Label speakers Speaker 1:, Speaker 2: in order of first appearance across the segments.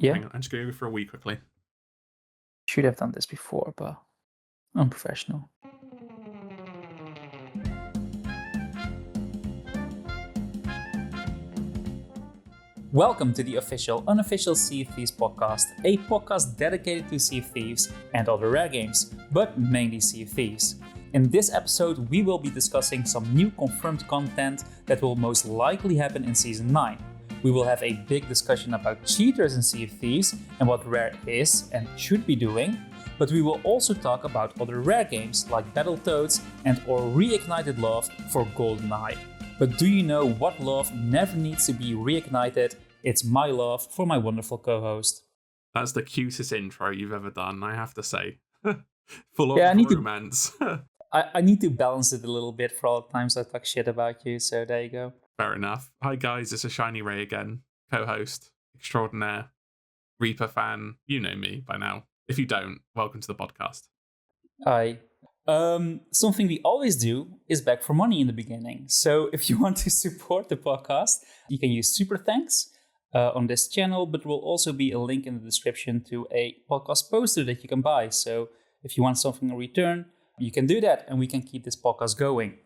Speaker 1: Yeah.
Speaker 2: Hang on, I'm just going to go for a wee quickly.
Speaker 1: Should have done this before, but unprofessional. Welcome to the official Unofficial Sea of Thieves podcast, a podcast dedicated to Sea of Thieves and other rare games, but mainly Sea of Thieves. In this episode, we will be discussing some new confirmed content that will most likely happen in Season 9. We will have a big discussion about cheaters in Sea of Thieves and what Rare is and should be doing, but we will also talk about other Rare games like Battletoads and or reignited love for GoldenEye. But do you know what love never needs to be reignited? It's my love for my wonderful co-host.
Speaker 2: That's the cutest intro you've ever done, I have to say. Full of romance.
Speaker 1: I need to balance it a little bit for all the times I talk shit about you, so there you go.
Speaker 2: Fair enough. Hi guys, it's AShinyRay again, co-host, extraordinaire, Reaper fan. You know me by now. If you don't, welcome to the podcast.
Speaker 1: Hi. Something we always do is beg for money in the beginning. So if you want to support the podcast, you can use super thanks on this channel, but there will also be a link in the description to a podcast poster that you can buy. So if you want something in return, you can do that and we can keep this podcast going.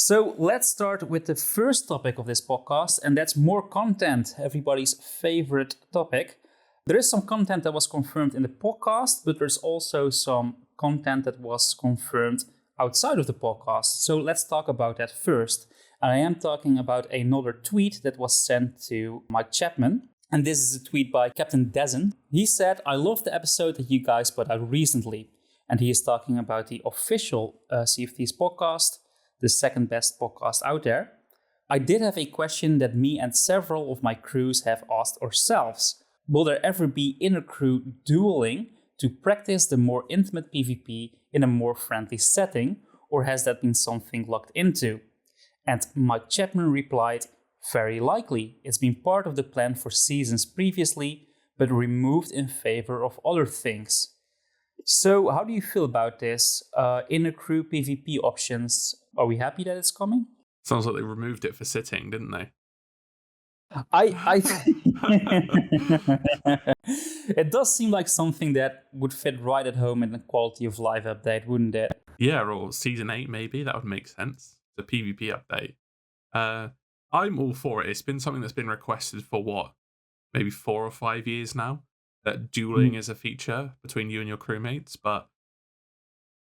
Speaker 1: So let's start with the first topic of this podcast, and that's more content, everybody's favorite topic. There is some content that was confirmed in the podcast, but there's also some content that was confirmed outside of the podcast. So let's talk about that first. And I am talking about another tweet that was sent to Mike Chapman. And this is a tweet by Captain Dezen. He said, "I love the episode that you guys put out recently." And he is talking about the official Sea of Thieves podcast, the second best podcast out there. "I did have a question that me and several of my crews have asked ourselves. Will there ever be inter-crew dueling to practice the more intimate PvP in a more friendly setting, or has that been something locked into?" And Mike Chapman replied, "Very likely. It's been part of the plan for seasons previously, but removed in favor of other things." So how do you feel about this? Inter-crew PvP options, are we happy that it's coming?
Speaker 2: Sounds like they removed it for sitting, didn't they?
Speaker 1: It does seem like something that would fit right at home in the quality of life update, wouldn't it?
Speaker 2: Yeah, or Season 8 maybe, that would make sense. The PvP update. I'm all for it. It's been something that's been requested for maybe 4 or 5 years now, that dueling is a feature between you and your crewmates, but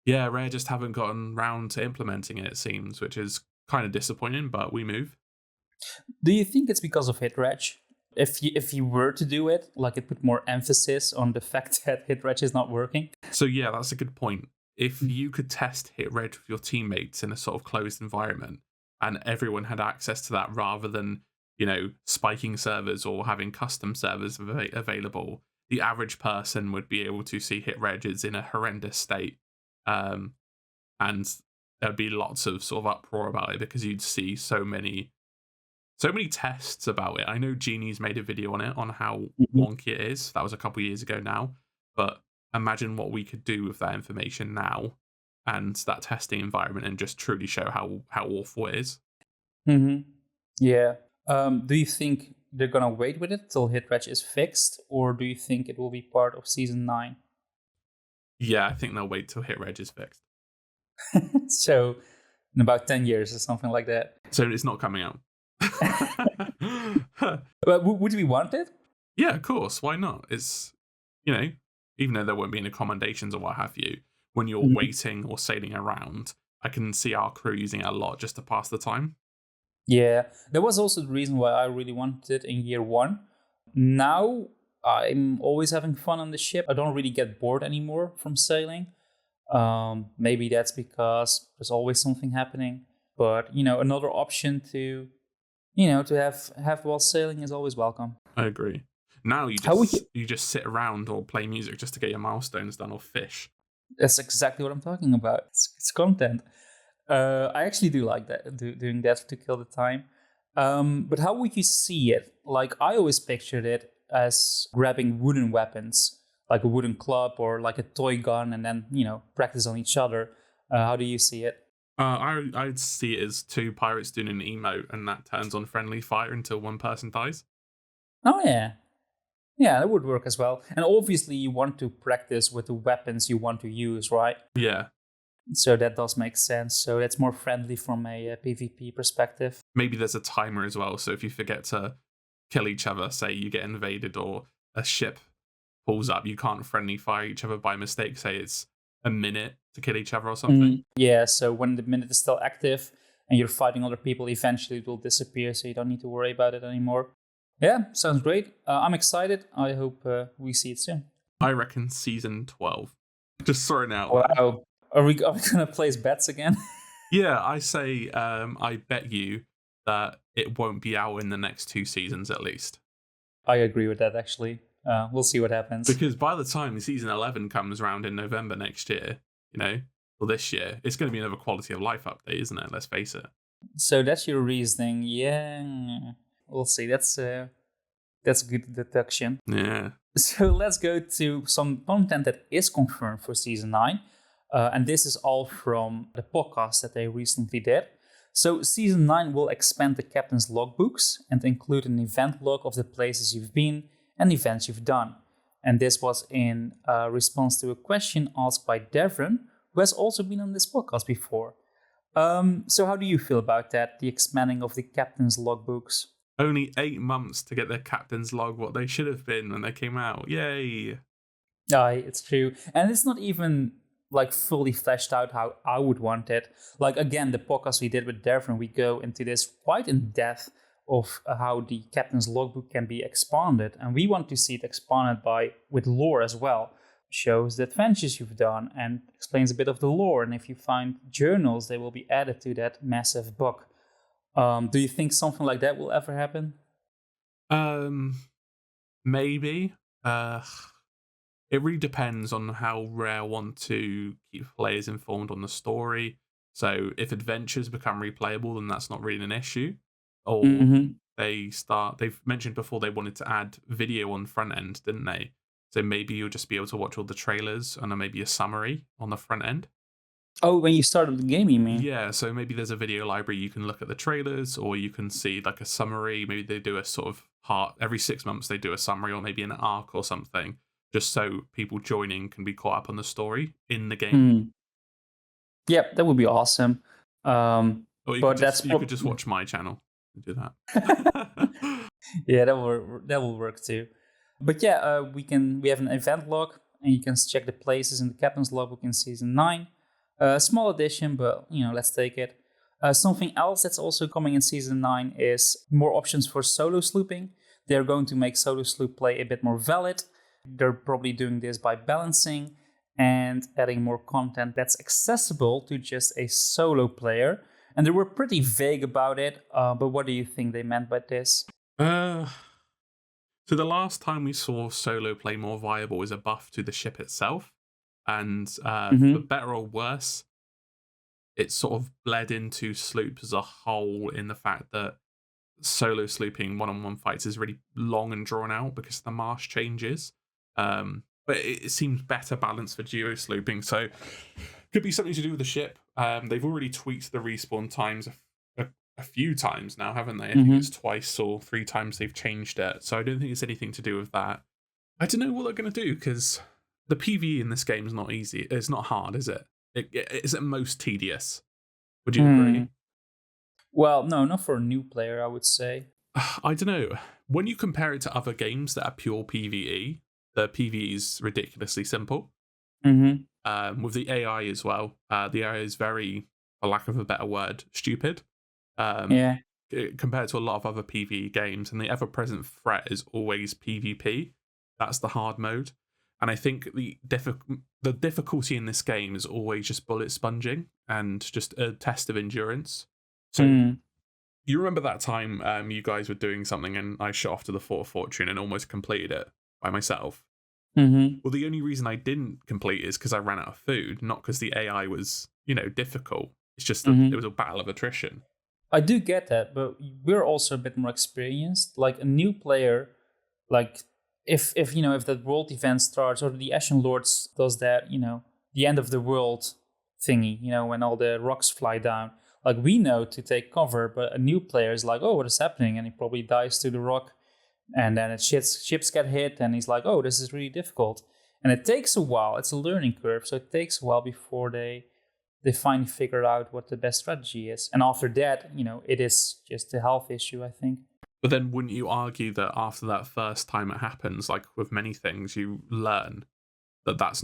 Speaker 2: yeah, Rare just haven't gotten round to implementing it seems, which is kind of disappointing, but we move.
Speaker 1: Do you think it's because of hit reg? If you were to do it, like it put more emphasis on the fact that hit reg is not working?
Speaker 2: So yeah, that's a good point. If you could test hit reg with your teammates in a sort of closed environment and everyone had access to that rather than, spiking servers or having custom servers available, the average person would be able to see hit regs in a horrendous state. And there'd be lots of sort of uproar about it because you'd see so many tests about it. I know Genie's made a video on it, on how wonky it is. That was a couple years ago now. But imagine what we could do with that information now and that testing environment and just truly show how awful it is.
Speaker 1: Mm-hmm. Yeah. Do you think they're going to wait with it till hit reg is fixed, or do you think it will be part of Season 9?
Speaker 2: Yeah, I think they'll wait till hit reg is fixed.
Speaker 1: So in about 10 years or something like that.
Speaker 2: So it's not coming out.
Speaker 1: But would we want it?
Speaker 2: Yeah, of course. Why not? It's, even though there won't be any commendations or what have you, when you're waiting or sailing around, I can see our crew using it a lot just to pass the time.
Speaker 1: Yeah, that was also the reason why I really wanted it in year 1. Now I'm always having fun on the ship. I don't really get bored anymore from sailing. Maybe that's because there's always something happening. But, another option to have while sailing is always welcome.
Speaker 2: I agree. Now you just sit around or play music just to get your milestones done or fish.
Speaker 1: That's exactly what I'm talking about. It's content. I actually do like that, doing that to kill the time. But how would you see it? Like, I always pictured it as grabbing wooden weapons, like a wooden club or like a toy gun, and then, practice on each other. How do you see it?
Speaker 2: I'd see it as 2 pirates doing an emote, and that turns on friendly fire until one person dies.
Speaker 1: Oh, yeah. Yeah, that would work as well. And obviously you want to practice with the weapons you want to use, right?
Speaker 2: Yeah.
Speaker 1: So that does make sense. So that's more friendly from a PvP perspective.
Speaker 2: Maybe there's a timer as well. So if you forget to kill each other, say you get invaded or a ship pulls up, you can't friendly fire each other by mistake. Say it's a minute to kill each other or something.
Speaker 1: Yeah, so when the minute is still active and you're fighting other people, eventually it will disappear, so you don't need to worry about it anymore. Yeah, sounds great. I'm excited. I hope we see it soon.
Speaker 2: I reckon season 12. Just throwing out there.
Speaker 1: Wow. Are we going to place bets again?
Speaker 2: Yeah, I say I bet you that it won't be out in the next 2 seasons at least.
Speaker 1: I agree with that, actually. We'll see what happens.
Speaker 2: Because by the time season 11 comes around in November next year, or this year, it's going to be another quality of life update, isn't it? Let's face it.
Speaker 1: So that's your reasoning. Yeah, we'll see. That's a good deduction.
Speaker 2: Yeah.
Speaker 1: So let's go to some content that is confirmed for Season 9. And this is all from the podcast that they recently did. So Season 9 will expand the Captain's logbooks and include an event log of the places you've been and events you've done. And this was in response to a question asked by Devon, who has also been on this podcast before. So how do you feel about that, the expanding of the Captain's logbooks?
Speaker 2: Only 8 months to get their Captain's log what they should have been when they came out. Yay!
Speaker 1: Aye, it's true. And it's not even like fully fleshed out how I would want it. Like, again, the podcast we did with Devon, we go into this quite in depth of how the Captain's logbook can be expanded. And we want to see it expanded with lore as well. Shows the adventures you've done and explains a bit of the lore. And if you find journals, they will be added to that massive book. Do you think something like that will ever happen?
Speaker 2: Maybe. It really depends on how Rare want to keep players informed on the story. So if adventures become replayable, then that's not really an issue. Or they've mentioned before they wanted to add video on front end, didn't they? So maybe you'll just be able to watch all the trailers and then maybe a summary on the front end.
Speaker 1: Oh, when you started the game, you mean?
Speaker 2: Yeah, so maybe there's a video library you can look at the trailers, or you can see like a summary. Maybe they do a sort of every 6 months they do a summary, or maybe an arc or something, just so people joining can be caught up on the story in the game.
Speaker 1: Yep, that would be awesome.
Speaker 2: Or you could just watch my channel and do that.
Speaker 1: Yeah, that will work too. But yeah, we have an event log, and you can check the places in the Captain's logbook in Season 9. Small addition, but let's take it. Something else that's also coming in Season 9 is more options for solo slooping. They're going to make solo sloop play a bit more valid. They're probably doing this by balancing and adding more content that's accessible to just a solo player. And they were pretty vague about it, but what do you think they meant by this?
Speaker 2: So the last time we saw solo play more viable was a buff to the ship itself. And for better or worse, it sort of bled into sloop as a whole in the fact that solo slooping one-on-one fights is really long and drawn out because the marsh changes. But it seems better balanced for duo slooping. So could be something to do with the ship. They've already tweaked the respawn times a few times now, haven't they? I think it's twice or 3 times they've changed it. So I don't think it's anything to do with that. I don't know what they're going to do because the PvE in this game is not easy. It's not hard, is it? It's at most tedious. Would you agree?
Speaker 1: Well, no, not for a new player, I would say.
Speaker 2: I don't know. When you compare it to other games that are pure PvE, the PvE is ridiculously simple. With the AI as well, the AI is very, for lack of a better word, stupid. Compared to a lot of other PvE games, and the ever-present threat is always PvP. That's the hard mode. And I think the difficulty in this game is always just bullet sponging and just a test of endurance. So you remember that time you guys were doing something and I shot off to the Fort of Fortune and almost completed it by myself? Well, the only reason I didn't complete it is because I ran out of food, not because the AI was, difficult. It's just that it was a battle of attrition.
Speaker 1: I do get that, but we're also a bit more experienced. Like a new player, like if that world event starts or the Ashen Lords does that, the end of the world thingy, when all the rocks fly down, like we know to take cover, but a new player is like, oh, what is happening? And he probably dies to the rock And then ships get hit, and he's like, oh, this is really difficult. And it takes a while. It's a learning curve, so it takes a while before they finally figure out what the best strategy is. And after that, it is just a health issue, I think.
Speaker 2: But then wouldn't you argue that after that first time it happens, like with many things, you learn that's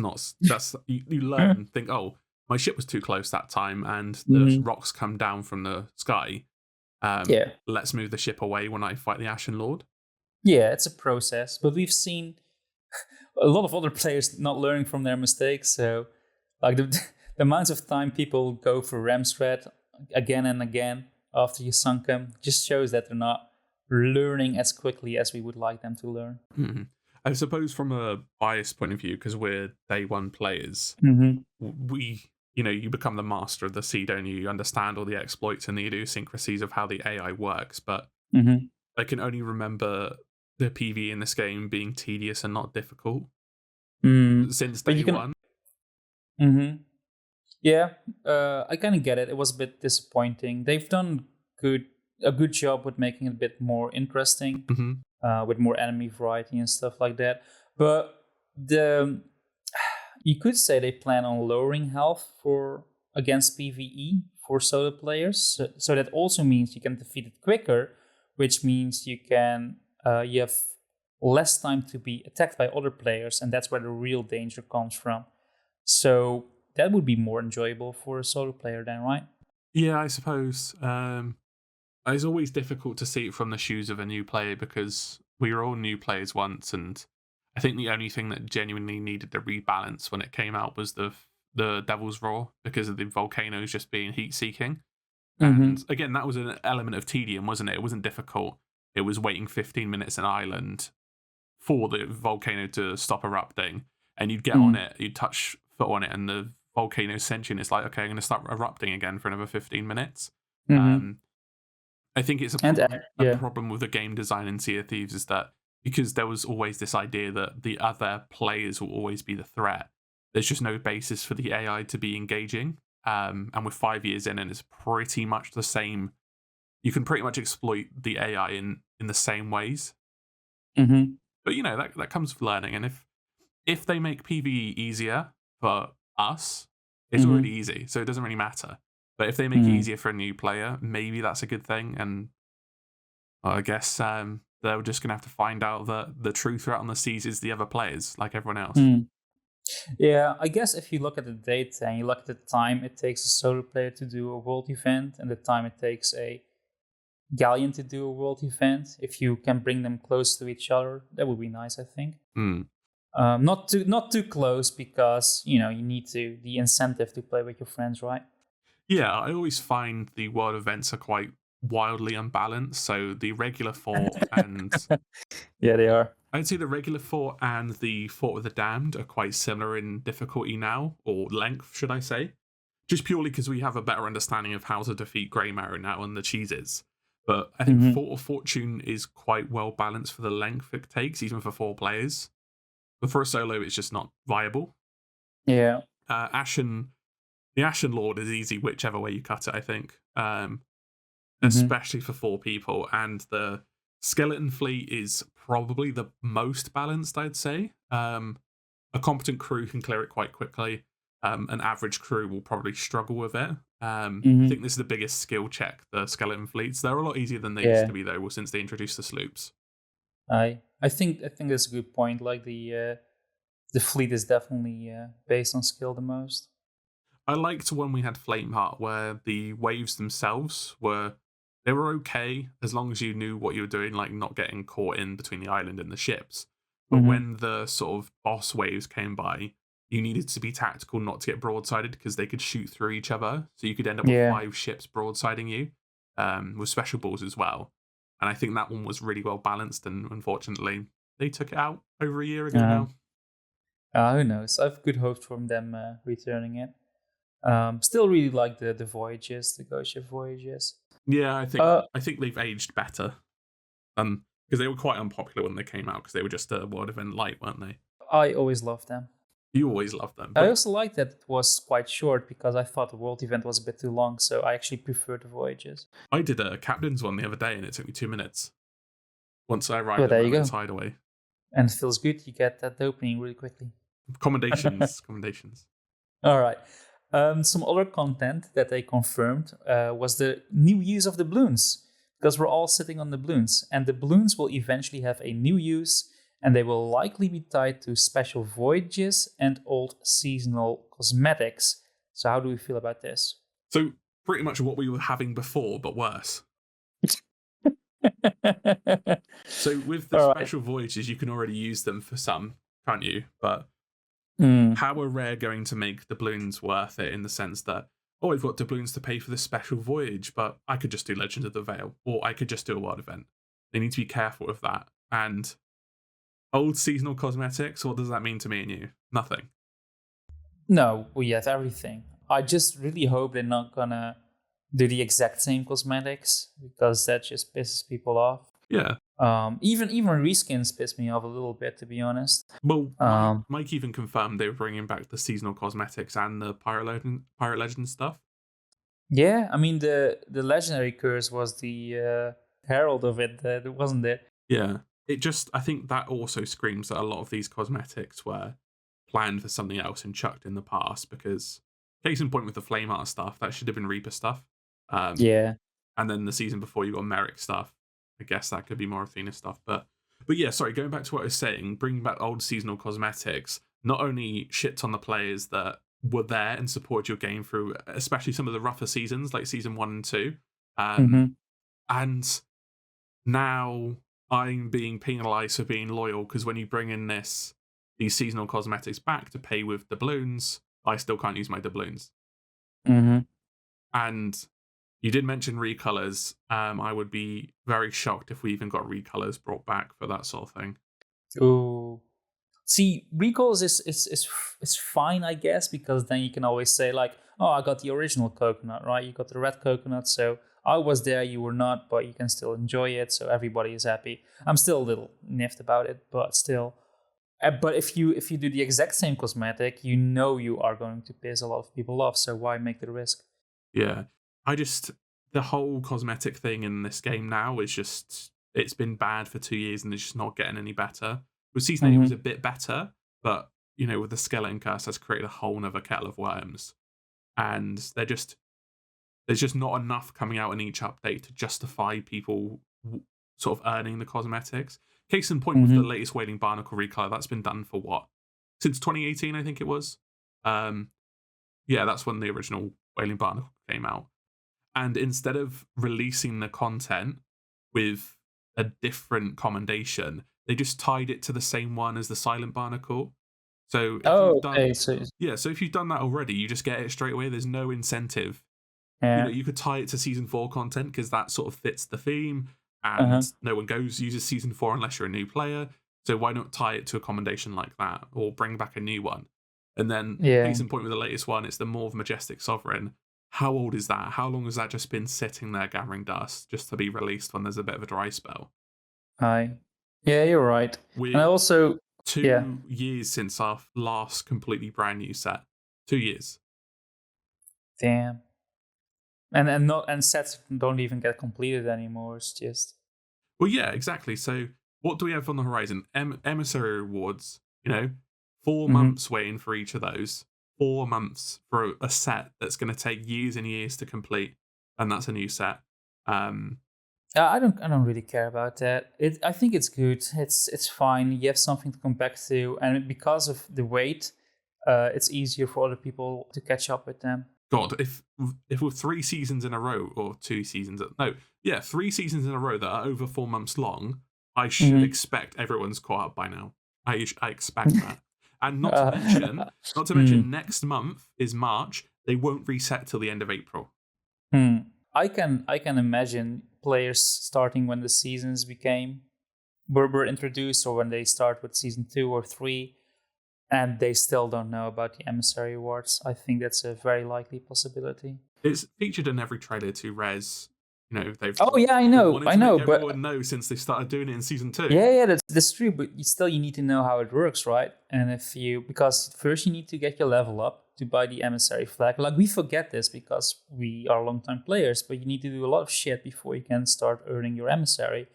Speaker 2: you learn, think, oh, my ship was too close that time, and the rocks come down from the sky. Let's move the ship away when I fight the Ashen Lord.
Speaker 1: Yeah, it's a process, but we've seen a lot of other players not learning from their mistakes. So, like the amount of time people go for ram strat again and again after you sunk them just shows that they're not learning as quickly as we would like them to learn.
Speaker 2: Mm-hmm. I suppose from a bias point of view, because we're day one players, we, you become the master of the sea, don't you? You understand all the exploits and the idiosyncrasies of how the AI works, but I can only remember the PvE in this game being tedious and not difficult since day one.
Speaker 1: Yeah, I kind of get it. It was a bit disappointing. They've done a good job with making it a bit more interesting, with more enemy variety and stuff like that. But you could say they plan on lowering health against PvE for solo players. So that also means you can defeat it quicker, which means you have less time to be attacked by other players, and that's where the real danger comes from. So that would be more enjoyable for a solo player then, right?
Speaker 2: Yeah, I suppose. It's always difficult to see it from the shoes of a new player, because we were all new players once, and I think the only thing that genuinely needed to rebalance when it came out was the Devil's Roar, because of the volcanoes just being heat-seeking. And again, that was an element of tedium, wasn't it? It wasn't difficult. It was waiting 15 minutes an island for the volcano to stop erupting, and you'd get on it, you'd touch foot on it, and the volcano's sentient. It's like, okay, I'm going to start erupting again for another 15 minutes. I think it's a problem with the game design in Sea of Thieves is that because there was always this idea that the other players will always be the threat, there's just no basis for the AI to be engaging. And with 5 years in, and it's pretty much the same. You can pretty much exploit the AI in the same ways. But that comes with learning. And if they make PvE easier for us, it's already easy, so it doesn't really matter. But if they make it easier for a new player, maybe that's a good thing. And I guess they're just going to have to find out that the true threat on the seas is the other players, like everyone else.
Speaker 1: Yeah, I guess if you look at the data and you look at the time it takes a solo player to do a world event and the time it takes a galleon to do a world event, if you can bring them close to each other, that would be nice, I think. Not too close, because you need the incentive to play with your friends, right?
Speaker 2: Yeah, I always find the world events are quite wildly unbalanced. So the regular fort and
Speaker 1: yeah, they are.
Speaker 2: I'd say the regular fort and the Fort of the Damned are quite similar in difficulty now, or length, should I say? Just purely because we have a better understanding of how to defeat Greymarrow now and the cheeses. But I think Fort of Fortune is quite well balanced for the length it takes, even for 4 players. But for a solo, it's just not viable.
Speaker 1: Yeah.
Speaker 2: The Ashen Lord is easy whichever way you cut it, I think. Especially for 4 people. And the Skeleton Fleet is probably the most balanced, I'd say. A competent crew can clear it quite quickly. An average crew will probably struggle with it. I think this is the biggest skill check, the Skeleton Fleets. They're a lot easier than they used to be, though, since they introduced the sloops.
Speaker 1: I think that's a good point. Like the fleet is definitely based on skill the most.
Speaker 2: I liked when we had Flameheart, where the waves themselves were okay as long as you knew what you were doing, like not getting caught in between the island and the ships. But when the sort of boss waves came by, you needed to be tactical not to get broadsided, because they could shoot through each other. So you could end up with 5 ships broadsiding you, with special balls as well. And I think that one was really well balanced, and unfortunately, they took it out over a year ago now.
Speaker 1: Who knows? I have good hopes from them returning it. Still really like the voyages, the ghost ship voyages.
Speaker 2: Yeah, I think they've aged better. Because they were quite unpopular when they came out, because they were just a world event light, weren't they?
Speaker 1: I always loved them.
Speaker 2: You always loved them.
Speaker 1: I also liked that it was quite short, because I thought the world event was a bit too long, so I actually preferred the voyages.
Speaker 2: I did a captain's one the other day, and it took me 2 minutes. once I arrive
Speaker 1: Well,
Speaker 2: at
Speaker 1: there you
Speaker 2: Merlin's
Speaker 1: go.
Speaker 2: Hideaway.
Speaker 1: And it feels good. You get that dopamine really quickly.
Speaker 2: Commendations.
Speaker 1: All right. Some other content that they confirmed was the new use of the balloons, because we're all sitting on the balloons, and the balloons will eventually have a new use, and they will likely be tied to special voyages and old seasonal cosmetics. So how do we feel about this?
Speaker 2: So pretty much what we were having before, but worse. So with the special voyages, you can already use them for some, can't you? But how are Rare going to make doubloons worth it in the sense that, oh, I've got doubloons to pay for this special voyage, but I could just do Legend of the Veil, or I could just do a world event. They need to be careful with that. And old seasonal cosmetics, what does that mean to me and you? Nothing.
Speaker 1: No, we have everything. I just really hope they're not gonna do the exact same cosmetics, because that just pisses people off.
Speaker 2: Yeah.
Speaker 1: Even reskins piss me off a little bit, to be honest.
Speaker 2: Well, Mike even confirmed they were bringing back the seasonal cosmetics and the Pirate Legend stuff.
Speaker 1: Yeah, I mean the legendary curse was the herald of it, wasn't it?
Speaker 2: Yeah, I think that also screams that a lot of these cosmetics were planned for something else and chucked in the past, because case in point with the Flameheart stuff, that should have been Reaper stuff.
Speaker 1: Yeah.
Speaker 2: And then the season before you got Merrick stuff. I guess that could be more Athena stuff. But yeah, sorry, going back to what I was saying, bringing back old seasonal cosmetics not only shits on the players that were there and supported your game through, especially some of the rougher seasons, like season 1 and 2. And now I'm being penalized for being loyal, because when you bring in these seasonal cosmetics back to pay with doubloons, I still can't use my doubloons. And you did mention recolors. I would be very shocked if we even got recolors brought back for that sort of thing.
Speaker 1: Ooh. See, recalls is fine, I guess, because then you can always say like, oh, I got the original coconut, right? You got the red coconut, so I was there, you were not, but you can still enjoy it, so everybody is happy. I'm still a little miffed about it, but still. But if you do the exact same cosmetic, you know you are going to piss a lot of people off, so why make the risk?
Speaker 2: Yeah. The whole cosmetic thing in this game now is just, it's been bad for 2 years and it's just not getting any better. With Season 8, it was a bit better, but, with the Skeleton Curse, that's created a whole nother kettle of worms. And there's just not enough coming out in each update to justify people sort of earning the cosmetics. Case in point with the latest Wailing Barnacle recolor, that's been done for what? Since 2018, I think it was. Yeah, that's when the original Wailing Barnacle came out. And instead of releasing the content with a different commendation, they just tied it to the same one as the Silent Barnacle. So if you've done that already, you just get it straight away. There's no incentive.
Speaker 1: Yeah.
Speaker 2: You could tie it to Season 4 content, because that sort of fits the theme, and no one uses Season 4 unless you're a new player. So why not tie it to a commendation like that, or bring back a new one? And then, case in point with the latest one, it's the More Majestic Sovereign. How old is that? How long has that just been sitting there gathering dust just to be released when there's a bit of a dry spell?
Speaker 1: Yeah, you're right. And I also
Speaker 2: 2 years since our last completely brand new set. 2 years.
Speaker 1: Damn. And sets don't even get completed anymore. It's just.
Speaker 2: Well, yeah, exactly. So what do we have on the horizon? Emissary rewards. 4 months waiting for each of those. 4 months for a set that's going to take years and years to complete, and that's a new set.
Speaker 1: I don't really care about that. I think it's good. It's fine. You have something to come back to, and because of the wait, it's easier for other people to catch up with them.
Speaker 2: God, if with 3 seasons in a row, or 2 seasons, 3 seasons in a row that are over 4 months long, I should expect everyone's caught up by now. I expect that. And not to mention, next month is March. They won't reset till the end of April.
Speaker 1: I can imagine players starting when the seasons were introduced, or when they start with season 2 or 3, and they still don't know about the Emissary Awards. I think that's a very likely possibility.
Speaker 2: It's featured in every trailer to Res. They've.
Speaker 1: Oh yeah, I know,
Speaker 2: but everyone knows since they started doing it in season 2.
Speaker 1: Yeah, that's true. But you need to know how it works, right? And because first you need to get your level up to buy the Emissary flag. Like, we forget this because we are long-time players, but you need to do a lot of shit before you can start earning your Emissary.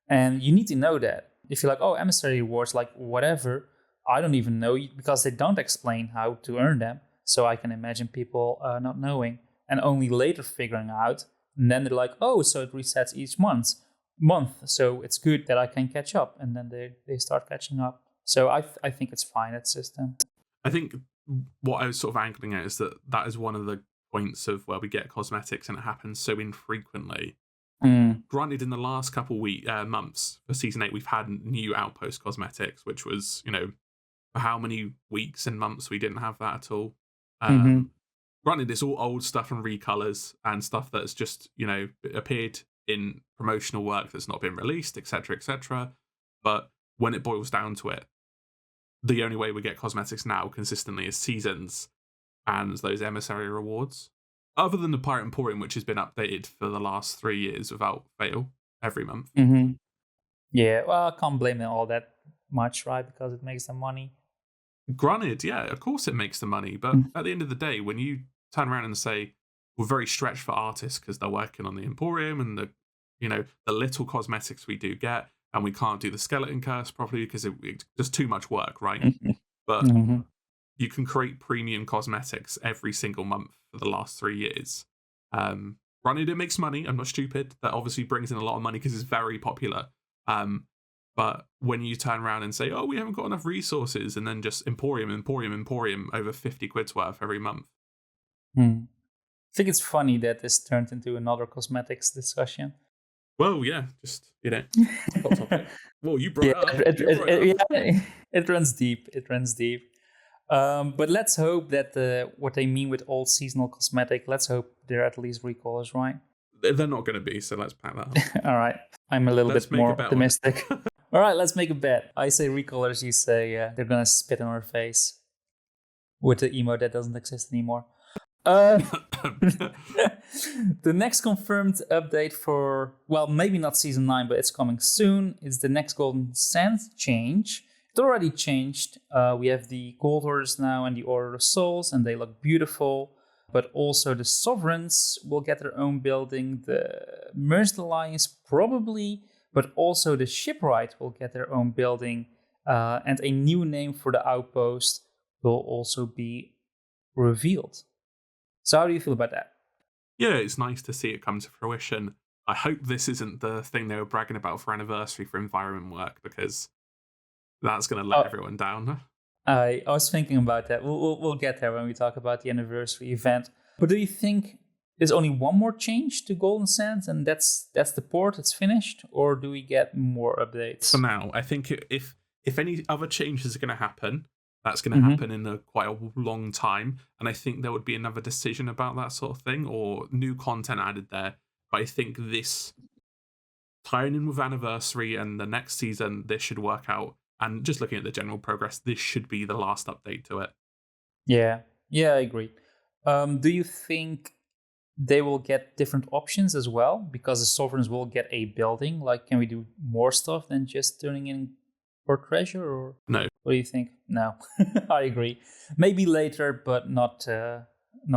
Speaker 1: And you need to know that. If you're like, oh, emissary rewards, like whatever, I don't even know because they don't explain how to earn them. So I can imagine people not knowing and only later figuring out. And then they're like, oh, so it resets each month. So it's good that I can catch up. And then they start catching up. So I think it's fine, that system.
Speaker 2: I think what I was sort of angling at is that is one of the points of where we get cosmetics and it happens so infrequently. Granted, in the last couple months for Season 8, we've had new Outpost cosmetics, which was, for how many weeks and months we didn't have that at all. Granted, it's all old stuff and recolors and stuff that's just, appeared in promotional work that's not been released, etc., etc. But when it boils down to it, the only way we get cosmetics now consistently is seasons and those emissary rewards. Other than the Pirate Emporium, which has been updated for the last 3 years without fail every month.
Speaker 1: Yeah, well, I can't blame them all that much, right? Because it makes them money.
Speaker 2: Granted, yeah, of course it makes the money. But at the end of the day, when you turn around and say, we're very stretched for artists because they're working on the Emporium and the little cosmetics we do get, and we can't do the skeleton curse properly because it's just too much work, right? But you can create premium cosmetics every single month for the last 3 years. Granted, it makes money. I'm not stupid. That obviously brings in a lot of money because it's very popular. But when you turn around and say, oh, we haven't got enough resources, and then just Emporium over 50 quid's worth every month.
Speaker 1: I think it's funny that this turned into another cosmetics discussion.
Speaker 2: Well, yeah, just, hot topic. Well, you brought it up.
Speaker 1: It runs deep. But let's hope that what they mean with old seasonal cosmetic, let's hope they're at least recolors, right?
Speaker 2: They're not going to be, so let's pack that up.
Speaker 1: All right. I'm a little bit more optimistic. All right, let's make a bet. I say recolors, you say they're going to spit in our face with the emote that doesn't exist anymore. The next confirmed update for, well, maybe not Season 9, but it's coming soon, is the next Golden Sands change. It already changed. We have the Gold Orders now and the Order of Souls, and they look beautiful. But also the Sovereigns will get their own building. The Merced Alliance probably, but also the Shipwright will get their own building. And a new name for the outpost will also be revealed. So how do you feel about that?
Speaker 2: Yeah, it's nice to see it come to fruition. I hope this isn't the thing they were bragging about for anniversary for environment work, because that's going to let everyone down.
Speaker 1: I was thinking about that. We'll get there when we talk about the anniversary event. But do you think there's only one more change to Golden Sands and that's the port, it's finished? Or do we get more updates?
Speaker 2: For now, I think if any other changes are going to happen, that's going to happen in quite a long time. And I think there would be another decision about that sort of thing or new content added there. But I think this, tying in with anniversary and the next season, this should work out. And just looking at the general progress, this should be the last update to it.
Speaker 1: Yeah, I agree. Do you think they will get different options as well? Because the Sovereigns will get a building. Like, can we do more stuff than just turning in for treasure? Or
Speaker 2: no?
Speaker 1: What do you think? No, I agree. Maybe later, but not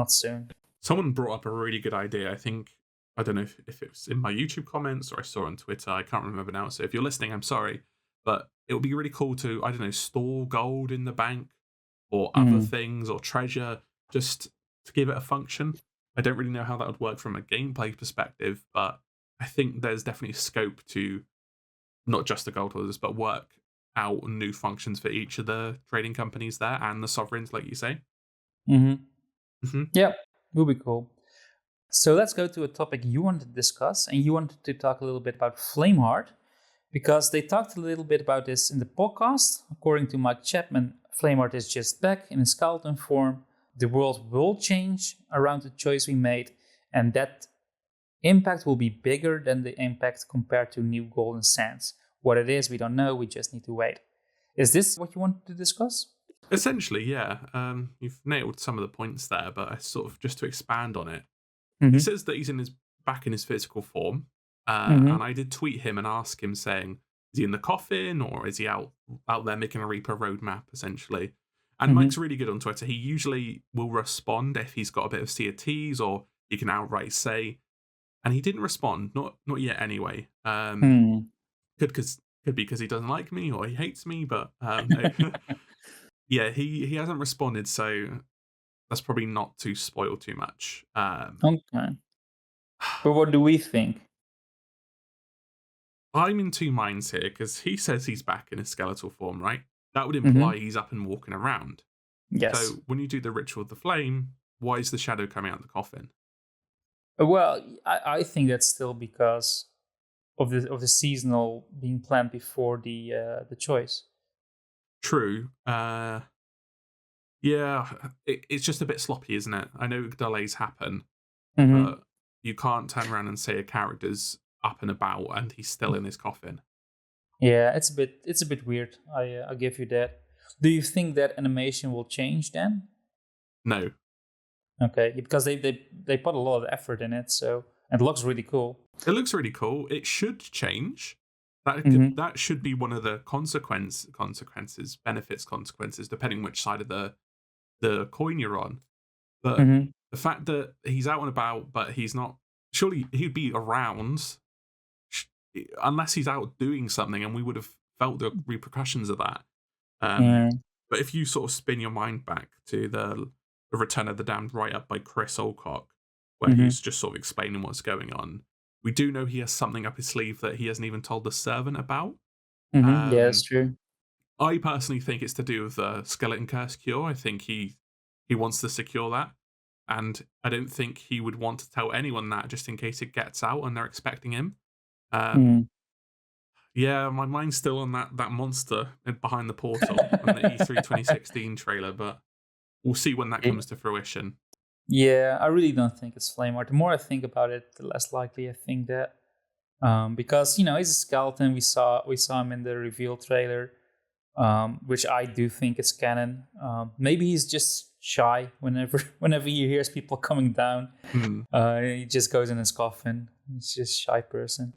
Speaker 1: soon.
Speaker 2: Someone brought up a really good idea. I don't know if it was in my YouTube comments or I saw it on Twitter. I can't remember now. So if you're listening, I'm sorry. But it would be really cool to, I don't know, store gold in the bank or other things or treasure just to give it a function. I don't really know how that would work from a gameplay perspective, but I think there's definitely scope to not just the gold holders, but work out new functions for each of the trading companies there and the Sovereigns, like you say.
Speaker 1: Yeah, will be cool. So let's go to a topic you wanted to discuss, and you wanted to talk a little bit about Flameheart. Because they talked a little bit about this in the podcast. According to Mike Chapman, Flameheart is just back in a skeleton form. The world will change around the choice we made, and that impact will be bigger than the impact compared to New Golden Sands. What it is, we don't know. We just need to wait. Is this what you wanted to discuss?
Speaker 2: Essentially, yeah. You've nailed some of the points there, but I sort of just to expand on it. He says that he's back in his physical form. And I did tweet him and ask him saying, is he in the coffin or is he out there making a Reaper roadmap, essentially? And Mike's really good on Twitter. He usually will respond if he's got a bit of Sea of Tease or he can outright say. And he didn't respond, not yet anyway. Because Could be because he doesn't like me or he hates me, but no. Yeah, he hasn't responded, so that's probably not to spoil too much.
Speaker 1: Okay. But what do we think?
Speaker 2: I'm in two minds here because he says he's back in his skeletal form, right? That would
Speaker 1: Hmm.
Speaker 2: imply he's up and walking around.
Speaker 1: Yes.
Speaker 2: So when you do the ritual of the flame, why is the shadow coming out the coffin?
Speaker 1: Well, I think that's still because of the seasonal being planned before the choice.
Speaker 2: True. Yeah, it's just a bit sloppy, isn't it? I know delays happen,
Speaker 1: Hmm.
Speaker 2: but you can't turn around and say a character's up and about and he's still in his coffin.
Speaker 1: Yeah, it's a bit weird. I give you that. Do you think that animation will change then?
Speaker 2: No,
Speaker 1: Okay, because they put a lot of effort in it, so and it looks really cool.
Speaker 2: it looks really cool. It should change.
Speaker 1: Hmm.
Speaker 2: That should be one of the consequences, depending which side of the coin you're on. But
Speaker 1: Hmm.
Speaker 2: the fact that he's out and about, but he's not, surely he'd be around sh- unless he's out doing something, and we would have felt the repercussions of that. Um,
Speaker 1: Yeah.
Speaker 2: but if you sort of spin your mind back to the Return of the Damned write up by Chris Olcock, where
Speaker 1: Hmm.
Speaker 2: he's just sort of explaining what's going on, we do know he has something up his sleeve that he hasn't even told the servant about.
Speaker 1: Hmm. Yeah, that's
Speaker 2: Um,
Speaker 1: true.
Speaker 2: I personally think it's to do with the skeleton curse cure. I think he wants to secure that, and I don't think he would want to tell anyone that just in case it gets out and they're expecting him. Um,
Speaker 1: Mm.
Speaker 2: yeah, my mind's still on that monster behind the portal on the E3 2016 trailer, but we'll see when that comes to fruition.
Speaker 1: Yeah, I really don't think it's Flameheart. The more I think about it, the less likely I think that. Because he's a skeleton. We saw him in the reveal trailer, which I do think is canon. Maybe he's just shy. Whenever he hears people coming down,
Speaker 2: Hmm.
Speaker 1: he just goes in his coffin. He's just a shy person.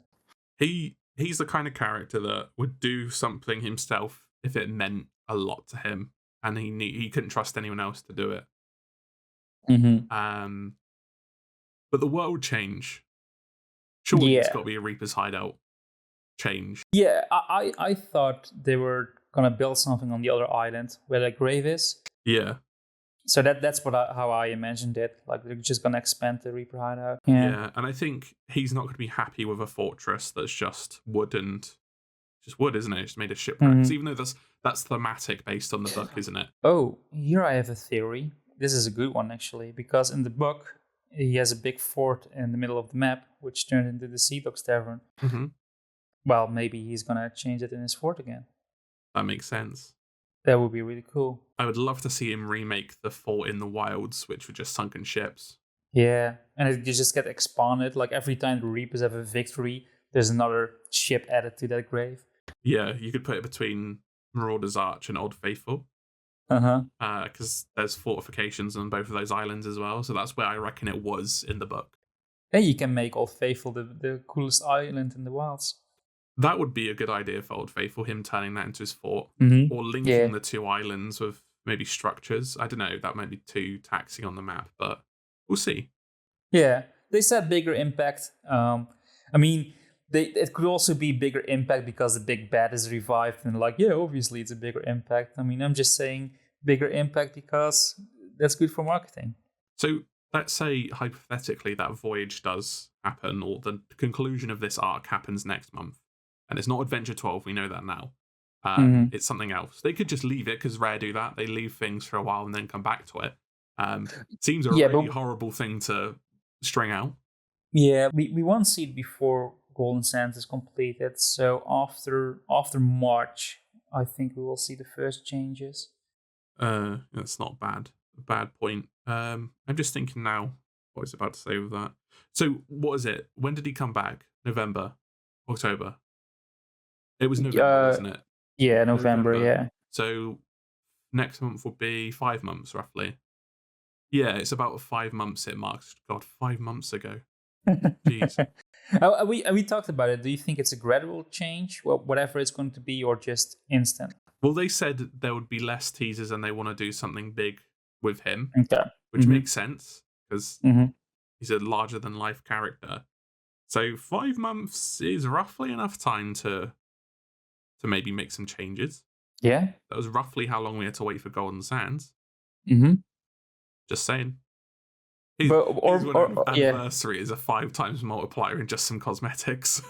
Speaker 2: He's the kind of character that would do something himself if it meant a lot to him, and he couldn't trust anyone else to do it.
Speaker 1: Hmm.
Speaker 2: Um, but the world change. Surely it's got
Speaker 1: Yeah,
Speaker 2: to be a Reaper's hideout change.
Speaker 1: yeah. I thought they were gonna build something on the other island where the grave is.
Speaker 2: Yeah,
Speaker 1: So that's how I imagined it. Like they're just gonna expand the Reaper hideout. Yeah.
Speaker 2: yeah, and I think he's not going to be happy with a fortress that's just wood and just wood, isn't it? It's made of shipwrecks.
Speaker 1: Mhm.
Speaker 2: Even though that's thematic based on the book, isn't it?
Speaker 1: Oh, here I have a theory. This is a good one actually, because in the book he has a big fort in the middle of the map, which turned into the Sea Dogs Tavern.
Speaker 2: Hmm.
Speaker 1: Well, maybe he's gonna change it in his fort again.
Speaker 2: That makes sense.
Speaker 1: That would be really cool.
Speaker 2: I would love to see him remake the fort in the wilds, which were just sunken ships.
Speaker 1: Yeah, and you just get expanded. Like every time the Reapers have a victory, there's another ship added to that grave.
Speaker 2: Yeah, you could put it between Marauder's Arch and Old Faithful,
Speaker 1: Uh huh.
Speaker 2: because there's fortifications on both of those islands as well. So that's where I reckon it was in the book.
Speaker 1: And you can make Old Faithful the coolest island in the wilds.
Speaker 2: That would be a good idea for Old Faithful, him turning that into his fort,
Speaker 1: Mm-hmm.
Speaker 2: or linking
Speaker 1: Yeah.
Speaker 2: the two islands with maybe structures. I don't know, that might be too taxing on the map, but we'll see.
Speaker 1: Yeah, they said bigger impact. I mean, it could also be bigger impact because the big bad is revived, and like, yeah, obviously it's a bigger impact. I mean, I'm just saying bigger impact because that's good for marketing.
Speaker 2: So let's say hypothetically that voyage does happen, or the conclusion of this arc happens next month, and it's not Adventure 12. We know that now.
Speaker 1: Mm-hmm.
Speaker 2: It's something else. They could just leave it because Rare do that. They leave things for a while and then come back to it. Seems a
Speaker 1: Yeah,
Speaker 2: really
Speaker 1: but
Speaker 2: horrible thing to string out.
Speaker 1: yeah, we won't see it before Golden Sands is completed. So after March, I think we will see the first changes.
Speaker 2: That's not bad. A bad point. I'm just thinking now what I was about to say with that. So what is it? When did he come back? November, October. It was November,
Speaker 1: Uh,
Speaker 2: wasn't it?
Speaker 1: yeah, November.
Speaker 2: November.
Speaker 1: Yeah.
Speaker 2: So next month will be 5 months roughly. Yeah, it's about 5 months it marks. God, 5 months ago. Jeez.
Speaker 1: We talked about it. Do you think it's a gradual change, well, whatever it's going to be, or just instant?
Speaker 2: Well, they said there would be less teasers and they want to do something big with him,
Speaker 1: Okay.
Speaker 2: which makes sense because
Speaker 1: Mm-hmm.
Speaker 2: he's a larger than life character. So 5 months is roughly enough time to to maybe make some changes.
Speaker 1: Yeah.
Speaker 2: That was roughly how long we had to wait for Golden Sands.
Speaker 1: Mm-hmm.
Speaker 2: Just saying.
Speaker 1: But
Speaker 2: His one
Speaker 1: yeah.
Speaker 2: anniversary is a 5 times multiplier in just some cosmetics.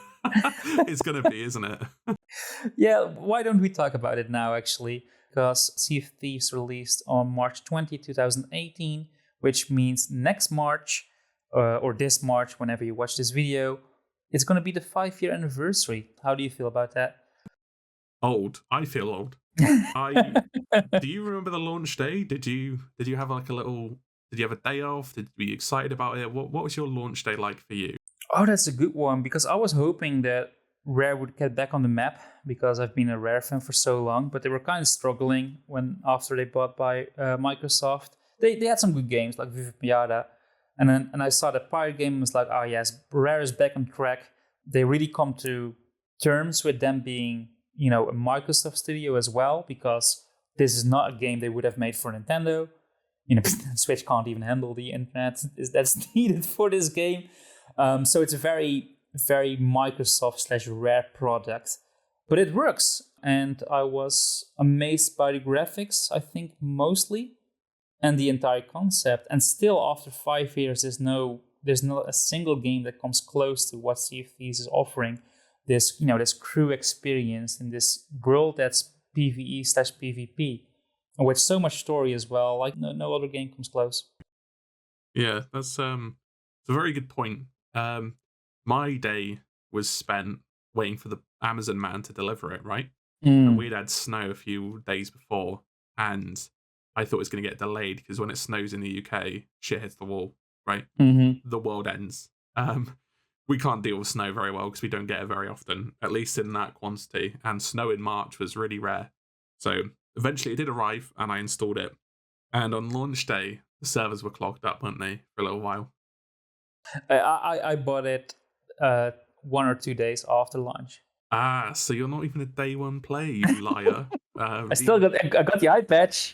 Speaker 2: It's going to be, isn't it?
Speaker 1: Yeah, why don't we talk about it now, actually? Because Sea of Thieves released on March 20, 2018, which means next March, or this March, whenever you watch this video, it's going to be the 5-year anniversary. How do you feel about that?
Speaker 2: Old. I feel old. Do you remember the launch day? Did you have like a little... Did you have a day off? Were you excited about it? What was your launch day like for you?
Speaker 1: Oh, that's a good one, because I was hoping that Rare would get back on the map, because I've been a Rare fan for so long, but they were kind of struggling after they bought by Microsoft. They had some good games like Vivid Miata, and I saw the Pirate game and was like, oh yes, Rare is back on track. They really come to terms with them being, a Microsoft studio as well, because this is not a game they would have made for Nintendo. Switch can't even handle the internet that's needed for this game. So it's a very, very Microsoft/Rare product, but it works. And I was amazed by the graphics, I think, mostly, and the entire concept. And still, after 5 years, there's not a single game that comes close to what Sea of Thieves is offering. This crew experience in this world that's PvE/PvP, and with so much story as well. Like no other game comes close.
Speaker 2: Yeah, that's it's a very good point. My day was spent waiting for the Amazon man to deliver it, right? And we'd had snow a few days before, and I thought it was going to get delayed because when it snows in the UK, shit hits the wall, right?
Speaker 1: Mm-hmm.
Speaker 2: The world ends. We can't deal with snow very well because we don't get it very often, at least in that quantity. And snow in March was really rare. So eventually it did arrive, and I installed it. And on launch day, the servers were clogged up, weren't they, for a little while?
Speaker 1: I bought it 1 or 2 days after launch.
Speaker 2: Ah, so you're not even a day one play, you liar.
Speaker 1: I got the eye patch.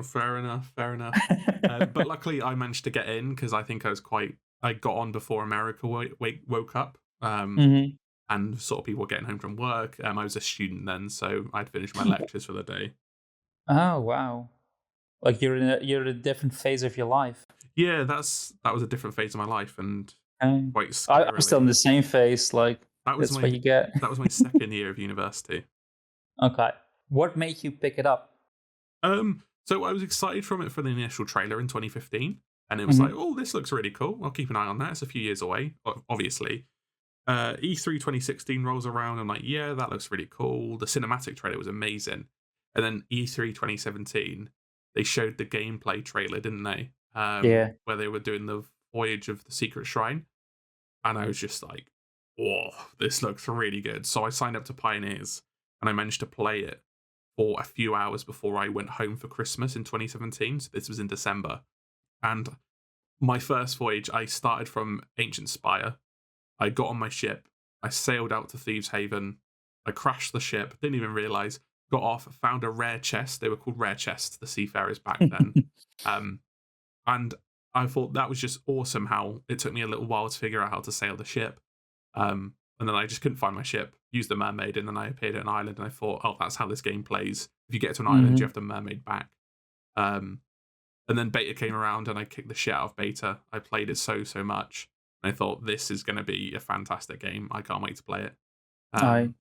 Speaker 2: Fair enough. But luckily I managed to get in because I think I got on before America woke up. And sort of people were getting home from work. I was a student then, so I'd finished my lectures for the day.
Speaker 1: Oh, wow. Like you're in a different phase of your life.
Speaker 2: Yeah, that was a different phase of my life, and quite scarily.
Speaker 1: I'm still in the same phase. Like that's what you get.
Speaker 2: That was my second year of university.
Speaker 1: Okay. What made you pick it up?
Speaker 2: So I was excited from it for the initial trailer in 2015, and it was like, oh, this looks really cool. I'll keep an eye on that. It's a few years away, obviously. E3 2016 rolls around. I'm like, yeah, that looks really cool. The cinematic trailer was amazing. And then E3 2017, they showed the gameplay trailer, didn't they?
Speaker 1: Yeah.
Speaker 2: Where they were doing the Voyage of the Secret Shrine. And I was just like, whoa, this looks really good. So I signed up to Pioneers, and I managed to play it for a few hours before I went home for Christmas in 2017. So this was in December. And my first voyage, I started from Ancient Spire. I got on my ship. I sailed out to Thieves Haven. I crashed the ship. Didn't even realize. Got off. Found a rare chest. They were called rare chests, the seafarers back then. And I thought that was just awesome how it took me a little while to figure out how to sail the ship. And then I just couldn't find my ship. Used the mermaid, and then I appeared at an island, and I thought, oh, that's how this game plays. If you get to an island, you have the mermaid back. And then beta came around, and I kicked the shit out of beta. I played it so much. And I thought, this is going to be a fantastic game. I can't wait to play it. And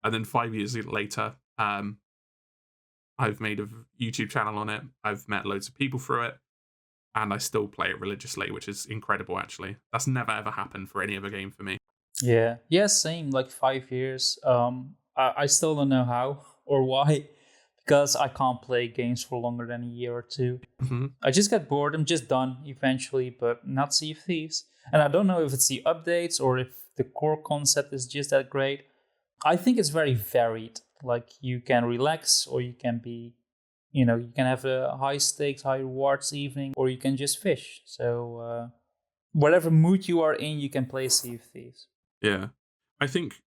Speaker 2: then 5 years later, I've made a YouTube channel on it. I've met loads of people through it. And I still play it religiously, which is incredible, actually. That's never, ever happened for any other game for me.
Speaker 1: Yeah, same, like 5 years. I still don't know how or why, because I can't play games for longer than a year or two. I just get bored. I'm just done eventually, but not Sea of Thieves. And I don't know if it's the updates or if the core concept is just that great. I think it's very varied. Like you can relax, or you can be, you can have a high stakes, high rewards evening, or you can just fish. So whatever mood you are in, you can play Sea of Thieves.
Speaker 2: Yeah. I think,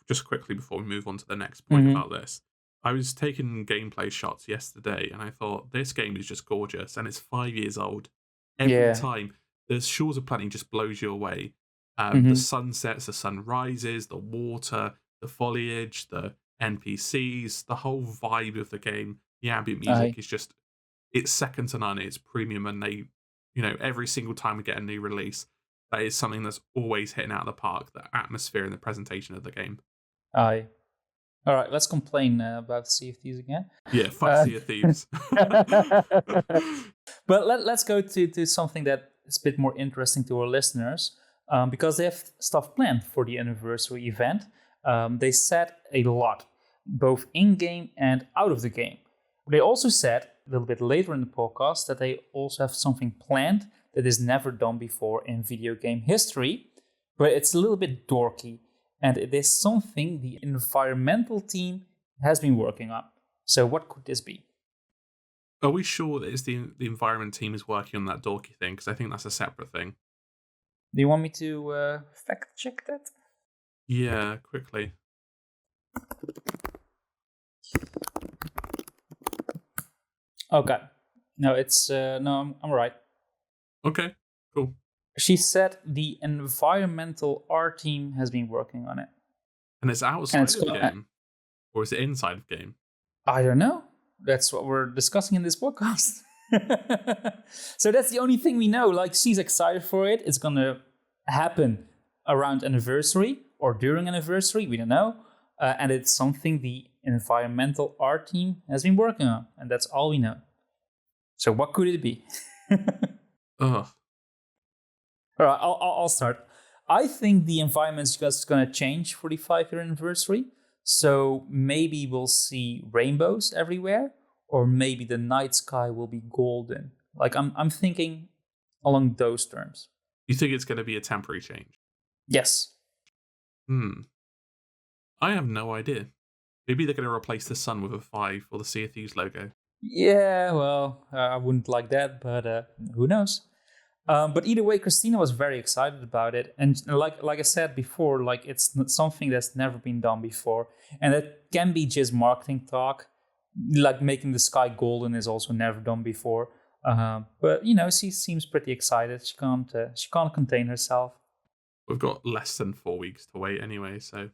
Speaker 2: just quickly before we move on to the next point about this, I was taking gameplay shots yesterday, and I thought, this game is just gorgeous, and it's 5 years old. Every time, the Shores of Plenty just blows you away. The sun sets, the sun rises, the water, the foliage, the NPCs, the whole vibe of the game, the ambient music
Speaker 1: Aye.
Speaker 2: is just, it's second to none. It's premium, and they, every single time we get a new release, that is something that's always hitting out of the park. The atmosphere and the presentation of the game.
Speaker 1: Aye. All right, let's complain about Sea of Thieves again.
Speaker 2: Yeah, fuck Sea of Thieves.
Speaker 1: But let's go to something that is a bit more interesting to our listeners, because they have stuff planned for the anniversary event. They said a lot, both in-game and out of the game. They also said a little bit later in the podcast that they also have something planned that is never done before in video game history, but it's a little bit dorky, and it is something the environmental team has been working on. So what could this be?
Speaker 2: Are we sure that it's the environment team is working on that dorky thing? Because I think that's a separate thing.
Speaker 1: Do you want me to fact check that?
Speaker 2: Yeah, quickly.
Speaker 1: Okay. No, it's no, I'm right.
Speaker 2: Okay, cool.
Speaker 1: She said the environmental art team has been working on it.
Speaker 2: And it's outside of the game? Or is it inside of the game?
Speaker 1: I don't know. That's what we're discussing in this podcast. So that's the only thing we know. Like, she's excited for it. It's going to happen around anniversary or during anniversary. We don't know. And it's something the environmental art team has been working on. And that's all we know. So what could it be?
Speaker 2: Ugh.
Speaker 1: All right, I'll start. I think the environment's just going to change for the 5-year anniversary. So maybe we'll see rainbows everywhere, or maybe the night sky will be golden. Like, I'm thinking along those terms.
Speaker 2: You think it's going to be a temporary change?
Speaker 1: Yes.
Speaker 2: I have no idea. Maybe they're going to replace the sun with a 5 or the Sea of Thieves logo.
Speaker 1: Yeah, well, I wouldn't like that, but who knows? But either way, Christina was very excited about it, and like I said before, like, it's something that's never been done before, and it can be just marketing talk. Like, making the sky golden is also never done before. But she seems pretty excited. She can't contain herself.
Speaker 2: We've got less than 4 weeks to wait anyway, so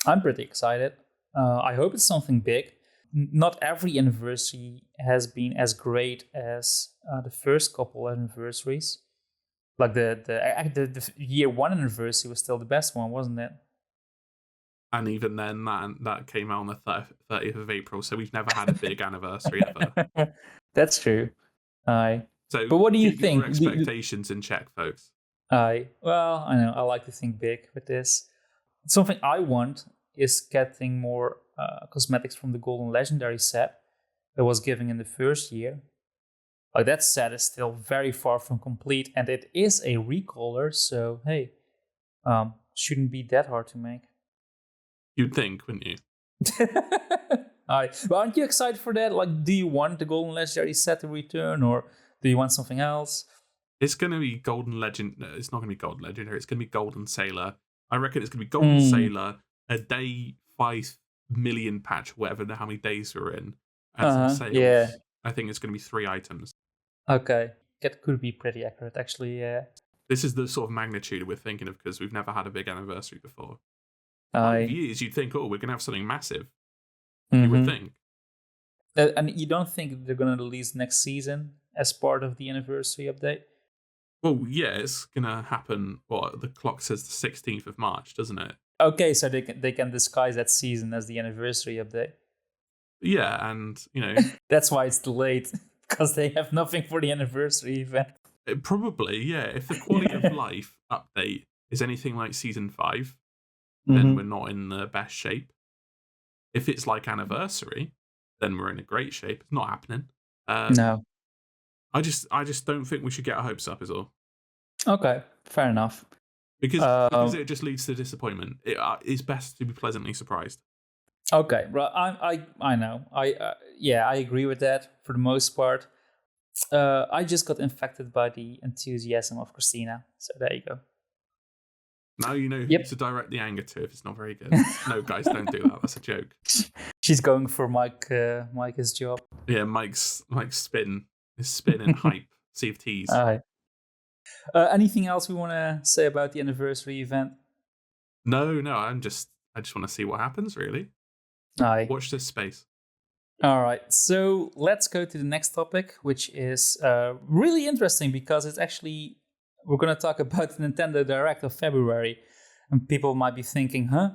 Speaker 1: I'm pretty excited. I hope it's something big. Not every anniversary has been as great as the first couple anniversaries. Like the year 1 anniversary was still the best one, wasn't it?
Speaker 2: And even then, that came out on the 30th of April, so we've never had a big anniversary ever.
Speaker 1: That's true. Aye.
Speaker 2: So,
Speaker 1: but what do you
Speaker 2: keep
Speaker 1: think?
Speaker 2: Your expectations in check, folks.
Speaker 1: Aye. Well, I know. I like to think big with this. Something I want is getting more cosmetics from the Golden Legendary set that was given in the first year. Like, that set is still very far from complete, and it is a recolor, so hey, shouldn't be that hard to make.
Speaker 2: You'd think, wouldn't you?
Speaker 1: Aye. But aren't you excited for that? Like, do you want the Golden Legendary set to return, or do you want something else?
Speaker 2: It's going to be Golden Legend. No, it's not going to be Golden Legendary. It's going to be Golden Sailor. I reckon it's going to be Golden Sailor, a day 5 million patch, whatever, how many days we're in. And some sales.
Speaker 1: Yeah.
Speaker 2: I think it's going to be 3 items.
Speaker 1: Okay. That could be pretty accurate, actually, yeah.
Speaker 2: This is the sort of magnitude we're thinking of, because we've never had a big anniversary before. 5
Speaker 1: Aye.
Speaker 2: years, you'd think, oh, we're going to have something massive.
Speaker 1: Mm-hmm.
Speaker 2: You would think.
Speaker 1: And you don't think they're going to release next season as part of the anniversary update?
Speaker 2: Well, yeah, it's going to happen, the clock says the 16th of March, doesn't it?
Speaker 1: Okay, so they can disguise that season as the anniversary update.
Speaker 2: Yeah, and,
Speaker 1: That's why it's delayed, because they have nothing for the anniversary event.
Speaker 2: Probably, yeah. If the quality of life update is anything like Season 5, then we're not in the best shape. If it's like Anniversary, then we're in a great shape. It's not happening.
Speaker 1: No.
Speaker 2: I just don't think we should get our hopes up, is all.
Speaker 1: Okay, fair enough.
Speaker 2: Because it just leads to disappointment. It's best to be pleasantly surprised.
Speaker 1: Okay, well, I know. I agree with that for the most part. I just got infected by the enthusiasm of Christina, so there you go.
Speaker 2: Now you know who to direct the anger to if it's not very good. No, guys, don't do that. That's a joke.
Speaker 1: She's going for Mike's job.
Speaker 2: Yeah, Mike's spin and hype. Sea of Thieves.
Speaker 1: Anything else we want to say about the anniversary event?
Speaker 2: No. I just want to see what happens, really.
Speaker 1: Aye.
Speaker 2: Watch this space.
Speaker 1: All right, so let's go to the next topic, which is really interesting because it's actually, we're going to talk about the Nintendo Direct of February. And people might be thinking, huh?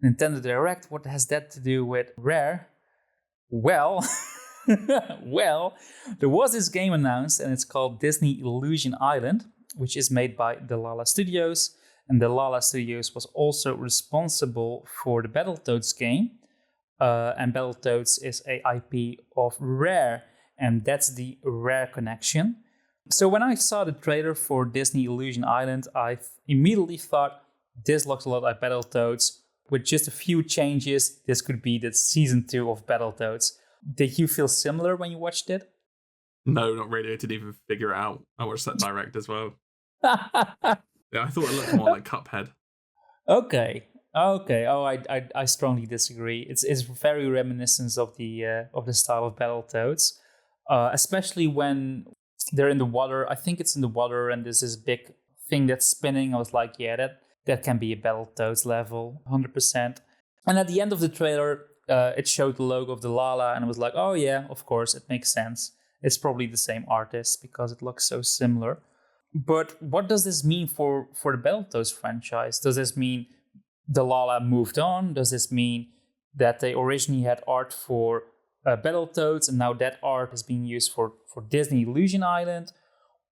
Speaker 1: Nintendo Direct, what has that to do with Rare? Well, well, there was this game announced, and it's called Disney Illusion Island, which is made by Delilah Studios. And Delilah Studios was also responsible for the Battletoads game. And Battletoads is a IP of Rare, and that's the Rare connection. So when I saw the trailer for Disney Illusion Island, I immediately thought, this looks a lot like Battletoads. With just a few changes, this could be the season 2 of Battletoads. Did you feel similar when you watched it?
Speaker 2: No, not really. I didn't even figure it out. I watched that direct as well. Yeah, I thought it looked more like Cuphead.
Speaker 1: Okay. Oh, I strongly disagree. It's very reminiscent of the style of Battletoads, especially when they're in the water. I think it's in the water, and there's this big thing that's spinning. I was like, yeah, that can be a Battletoads level, 100%. And at the end of the trailer, it showed the logo of the Lala, and I was like, oh yeah, of course, it makes sense. It's probably the same artist because it looks so similar. But what does this mean for the Battletoads franchise? Does this mean the Lala moved on? Does this mean that they originally had art for Battletoads and now that art is being used for Disney Illusion Island?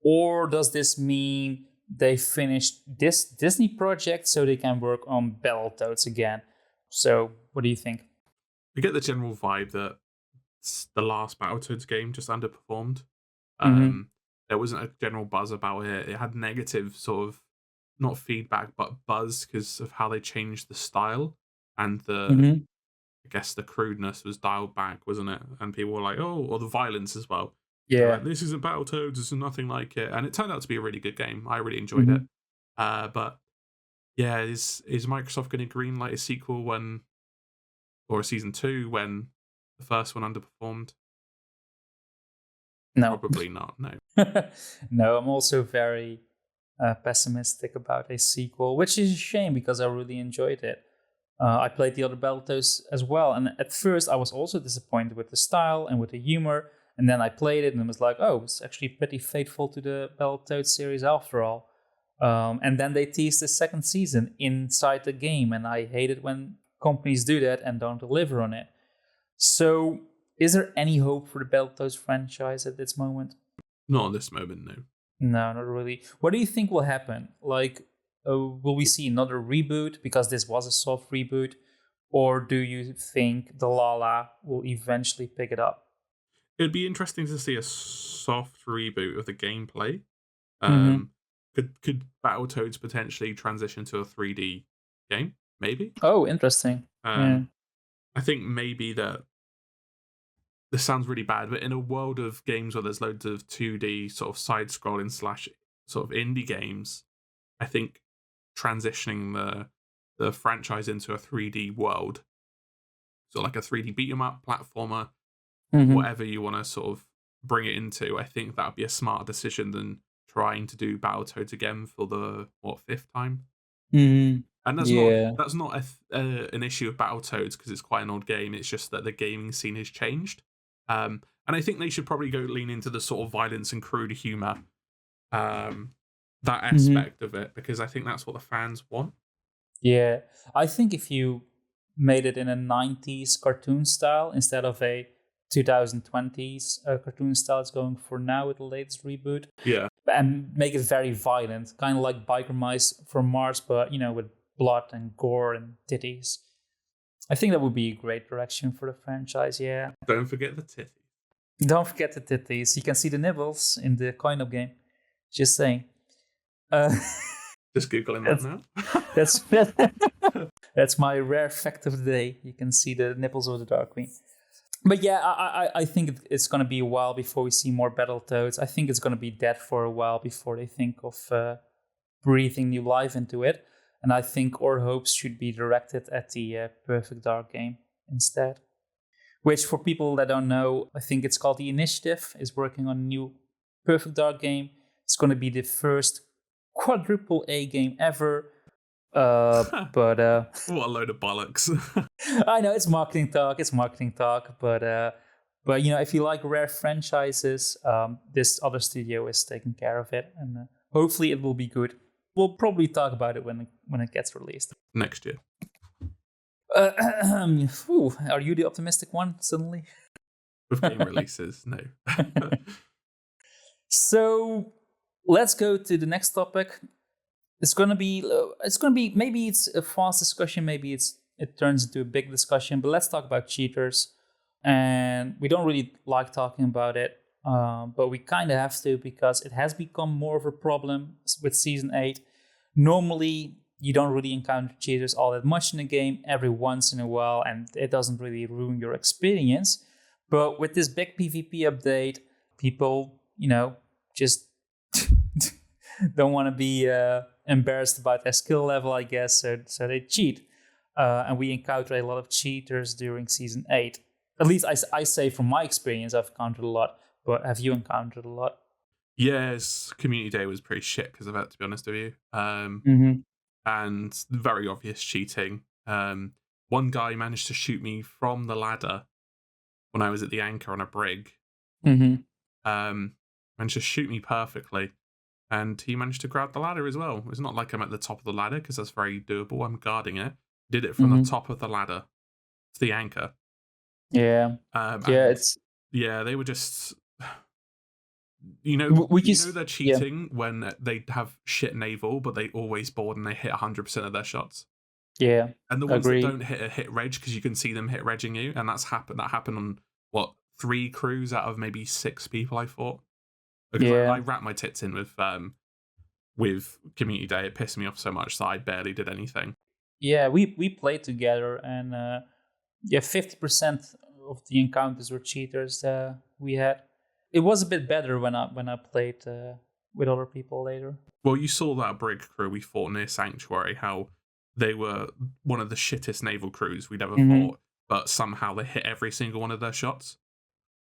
Speaker 1: Or does this mean they finished this Disney project so they can work on Battletoads again? So what do you think?
Speaker 2: I get the general vibe that the last Battletoads game just underperformed. There wasn't a general buzz about it. It had negative sort of, not feedback, but buzz because of how they changed the style and I guess the crudeness was dialed back, wasn't it? And people were like, oh, or the violence as well.
Speaker 1: Yeah.
Speaker 2: Like, this isn't Battletoads, this is nothing like it. And it turned out to be a really good game. I really enjoyed it. But yeah, is Microsoft going to greenlight a sequel or a season 2 when the first one underperformed?
Speaker 1: No.
Speaker 2: Probably not, no.
Speaker 1: No, I'm also very pessimistic about a sequel, which is a shame because I really enjoyed it. I played the other Battletoads as well, and at first I was also disappointed with the style and with the humor, and then I played it and it was like, oh, it's actually pretty faithful to the Battletoads series after all. And then they teased the second season inside the game, and I hate it when companies do that and don't deliver on it. So, is there any hope for the Battletoads franchise at this moment?
Speaker 2: Not at this moment, no.
Speaker 1: No, not really. What do you think will happen? Like, will we see another reboot because this was a soft reboot? Or do you think the Lala will eventually pick it up?
Speaker 2: It'd be interesting to see a soft reboot of the gameplay. Could Battletoads potentially transition to a 3D game? Maybe.
Speaker 1: Oh, interesting. Yeah.
Speaker 2: I think maybe that this sounds really bad, but in a world of games where there's loads of 2D sort of side-scrolling / sort of indie games, I think transitioning the franchise into a 3D world, so like a 3D beat-em-up platformer, whatever you want to sort of bring it into, I think that would be a smarter decision than trying to do Battletoads again for the 5th time. And that's not an issue of Battletoads because it's quite an old game. It's just that the gaming scene has changed. And I think they should probably go lean into the sort of violence and crude humor, that aspect of it, because I think that's what the fans want.
Speaker 1: Yeah, I think if you made it in a 90s cartoon style instead of a 2020s cartoon style it's going for now with the latest reboot.
Speaker 2: Yeah.
Speaker 1: And make it very violent, kind of like Biker Mice from Mars, but, with blood and gore and titties. I think that would be a great direction for the franchise, yeah.
Speaker 2: Don't forget the titties.
Speaker 1: Don't forget the titties. You can see the nibbles in the coin-op game. Just saying.
Speaker 2: Just Googling that
Speaker 1: now. That's my rare fact of the day. You can see the nipples of the Dark Queen. But yeah, I think it's going to be a while before we see more Battletoads. I think it's going to be dead for a while before they think of breathing new life into it. And I think our hopes should be directed at the Perfect Dark game instead. Which, for people that don't know, I think it's called The Initiative, is working on a new Perfect Dark game. It's going to be the first quadruple A game ever. But
Speaker 2: What a load of bollocks.
Speaker 1: I know it's marketing talk. It's marketing talk. But if you like rare franchises, this other studio is taking care of it, and hopefully it will be good. We'll probably talk about it when it gets released
Speaker 2: Next year.
Speaker 1: Are you the optimistic one suddenly?
Speaker 2: With game releases, no.
Speaker 1: So let's go to the next topic. It's gonna be maybe it's a fast discussion, maybe it turns into a big discussion. But let's talk about cheaters, and we don't really like talking about it, but we kind of have to because it has become more of a problem with season 8. Normally, you don't really encounter cheaters all that much in the game. Every once in a while, and it doesn't really ruin your experience. But with this big PvP update, people, just don't want to be embarrassed about their skill level, I guess, so they cheat. And we encounter a lot of cheaters during Season 8. At least I say from my experience, I've encountered a lot. But have you encountered a lot?
Speaker 2: Yes, Community Day was pretty shit because of that, to be honest with you. And very obvious cheating. One guy managed to shoot me from the ladder when I was at the anchor on a brig. Managed to shoot me perfectly. And he managed to grab the ladder as well. It's not like I'm at the top of the ladder because that's very doable. I'm guarding it. Did it from the top of the ladder to the anchor.
Speaker 1: Yeah.
Speaker 2: Yeah, they were just... they're cheating when they have shit naval, but they always board and they hit 100% of their shots.
Speaker 1: Yeah,
Speaker 2: and the ones that don't hit a hit reg because you can see them hit regging you, and that happened on 3 crews out of maybe 6 people I fought. Because I wrapped my tits in with Community Day. It pissed me off so much that I barely did anything.
Speaker 1: Yeah, we played together, and 50% of the encounters were cheaters we had. It was a bit better when I played with other people later.
Speaker 2: Well, you saw that brig crew we fought near Sanctuary, how they were one of the shittest naval crews we'd ever fought, but somehow they hit every single one of their shots.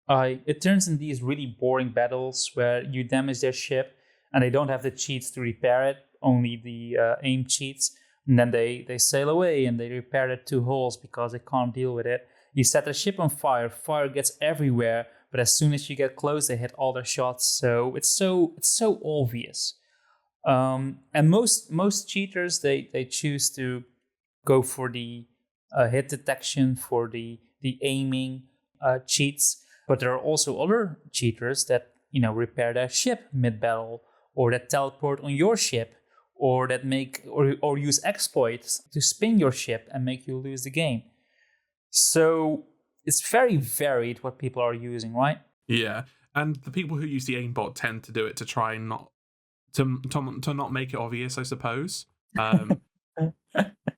Speaker 1: It turns in these really boring battles where you damage their ship and they don't have the cheats to repair it, only the aim cheats. And then they sail away and they repair the 2 holes because they can't deal with it. You set their ship on fire, fire gets everywhere, but as soon as you get close, they hit all their shots. So it's so obvious. And most cheaters they choose to go for the hit detection, for the aiming cheats. But there are also other cheaters that repair their ship mid battle, or that teleport on your ship, or that make or use exploits to spin your ship and make you lose the game. So it's very varied what people are using, right?
Speaker 2: Yeah, and the people who use the aimbot tend to do it to try and not not make it obvious, I suppose.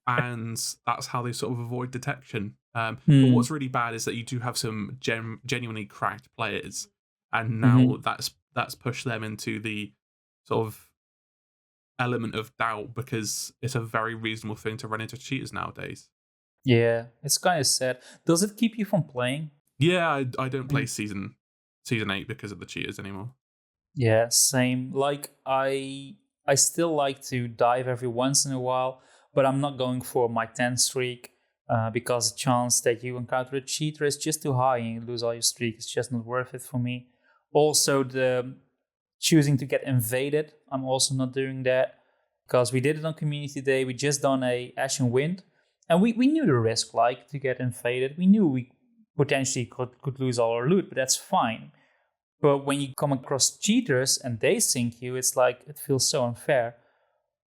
Speaker 2: And that's how they sort of avoid detection. But what's really bad is that you do have some genuinely cracked players, and now that's pushed them into the sort of element of doubt because it's a very reasonable thing to run into cheaters nowadays.
Speaker 1: Yeah, it's kind of sad. Does it keep you from playing?
Speaker 2: Yeah, I don't play season 8 because of the cheaters anymore.
Speaker 1: Yeah, same. Like I still like to dive every once in a while, but I'm not going for my 10 streak because the chance that you encounter a cheater is just too high and you lose all your streak. It's just not worth it for me. Also, the choosing to get invaded, I'm also not doing that because we did it on Community Day. We just done a Ash and Wind, and we knew the risk, like to get invaded. We knew we potentially could lose all our loot, but that's fine. But when you come across cheaters and they sink you, it's like it feels so unfair.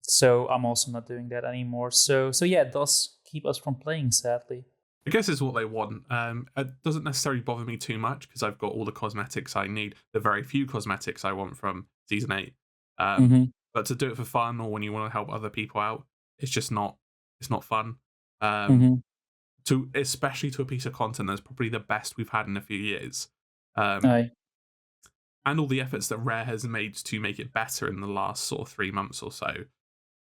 Speaker 1: So I'm also not doing that anymore. So yeah, it does keep us from playing, sadly.
Speaker 2: I guess it's what they want. It doesn't necessarily bother me too much because I've got all the cosmetics I need. The very few cosmetics I want from Season 8. But to do it for fun or when you want to help other people out, it's just not. It's not fun. Especially to a piece of content that's probably the best we've had in a few years. And all the efforts that Rare has made to make it better in the last sort of 3 months or so.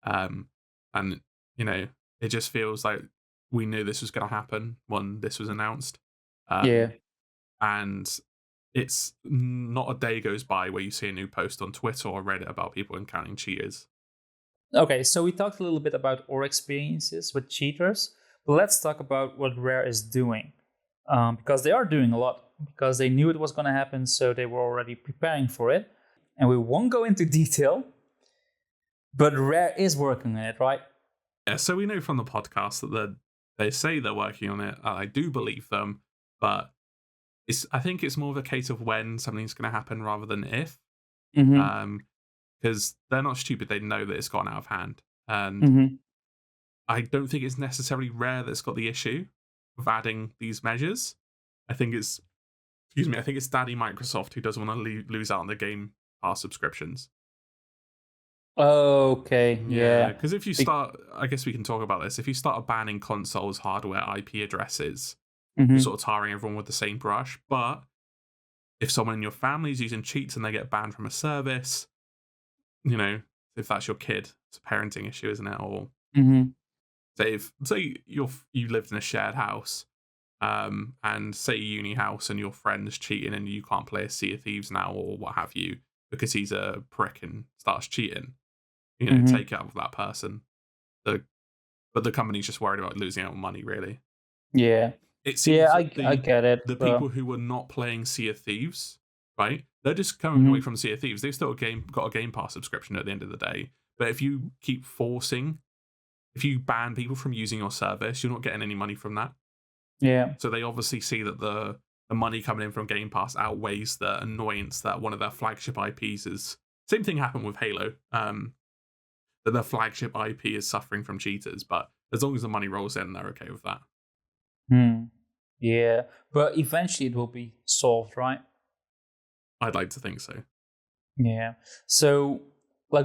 Speaker 2: And it just feels like we knew this was going to happen when this was announced. And it's not a day goes by where you see a new post on Twitter or Reddit about people encountering cheaters.
Speaker 1: Okay, so we talked a little bit about our experiences with cheaters, but let's talk about what Rare is doing. Because they are doing a lot, because they knew it was going to happen, so they were already preparing for it. And we won't go into detail, but Rare is working on it, right?
Speaker 2: Yeah, so we know from the podcast that they say they're working on it. I do believe them, but I think it's more of a case of when something's going to happen rather than if. Because they're not stupid; they know that it's gone out of hand, and I don't think it's necessarily Rare that's got the issue of adding these measures. I think it's Daddy Microsoft who doesn't want to lose out on the Game Pass subscriptions.
Speaker 1: Okay, yeah.
Speaker 2: Because if you start, I guess we can talk about this. If you start banning consoles, hardware, IP addresses, you're sort of tarring everyone with the same brush. But if someone in your family is using cheats and they get banned from a service, if that's your kid, it's a parenting issue, isn't it? Or say you lived in a shared house, and say a uni house and your friend's cheating and you can't play a Sea of Thieves now or what have you because he's a prick and starts cheating. Take it out of that person. But the company's just worried about losing out on money, really.
Speaker 1: Yeah.
Speaker 2: It seems
Speaker 1: I get it.
Speaker 2: The people who were not playing Sea of Thieves, right? They're just coming away from Sea of Thieves. They've still got a Game Pass subscription at the end of the day. But if you ban people from using your service, you're not getting any money from that.
Speaker 1: Yeah.
Speaker 2: So they obviously see that the money coming in from Game Pass outweighs the annoyance that one of their flagship IPs is. Same thing happened with Halo. That their flagship IP is suffering from cheaters, but as long as the money rolls in, they're okay with that.
Speaker 1: Yeah, but eventually it will be solved, right?
Speaker 2: I'd like to think so.
Speaker 1: Yeah. So,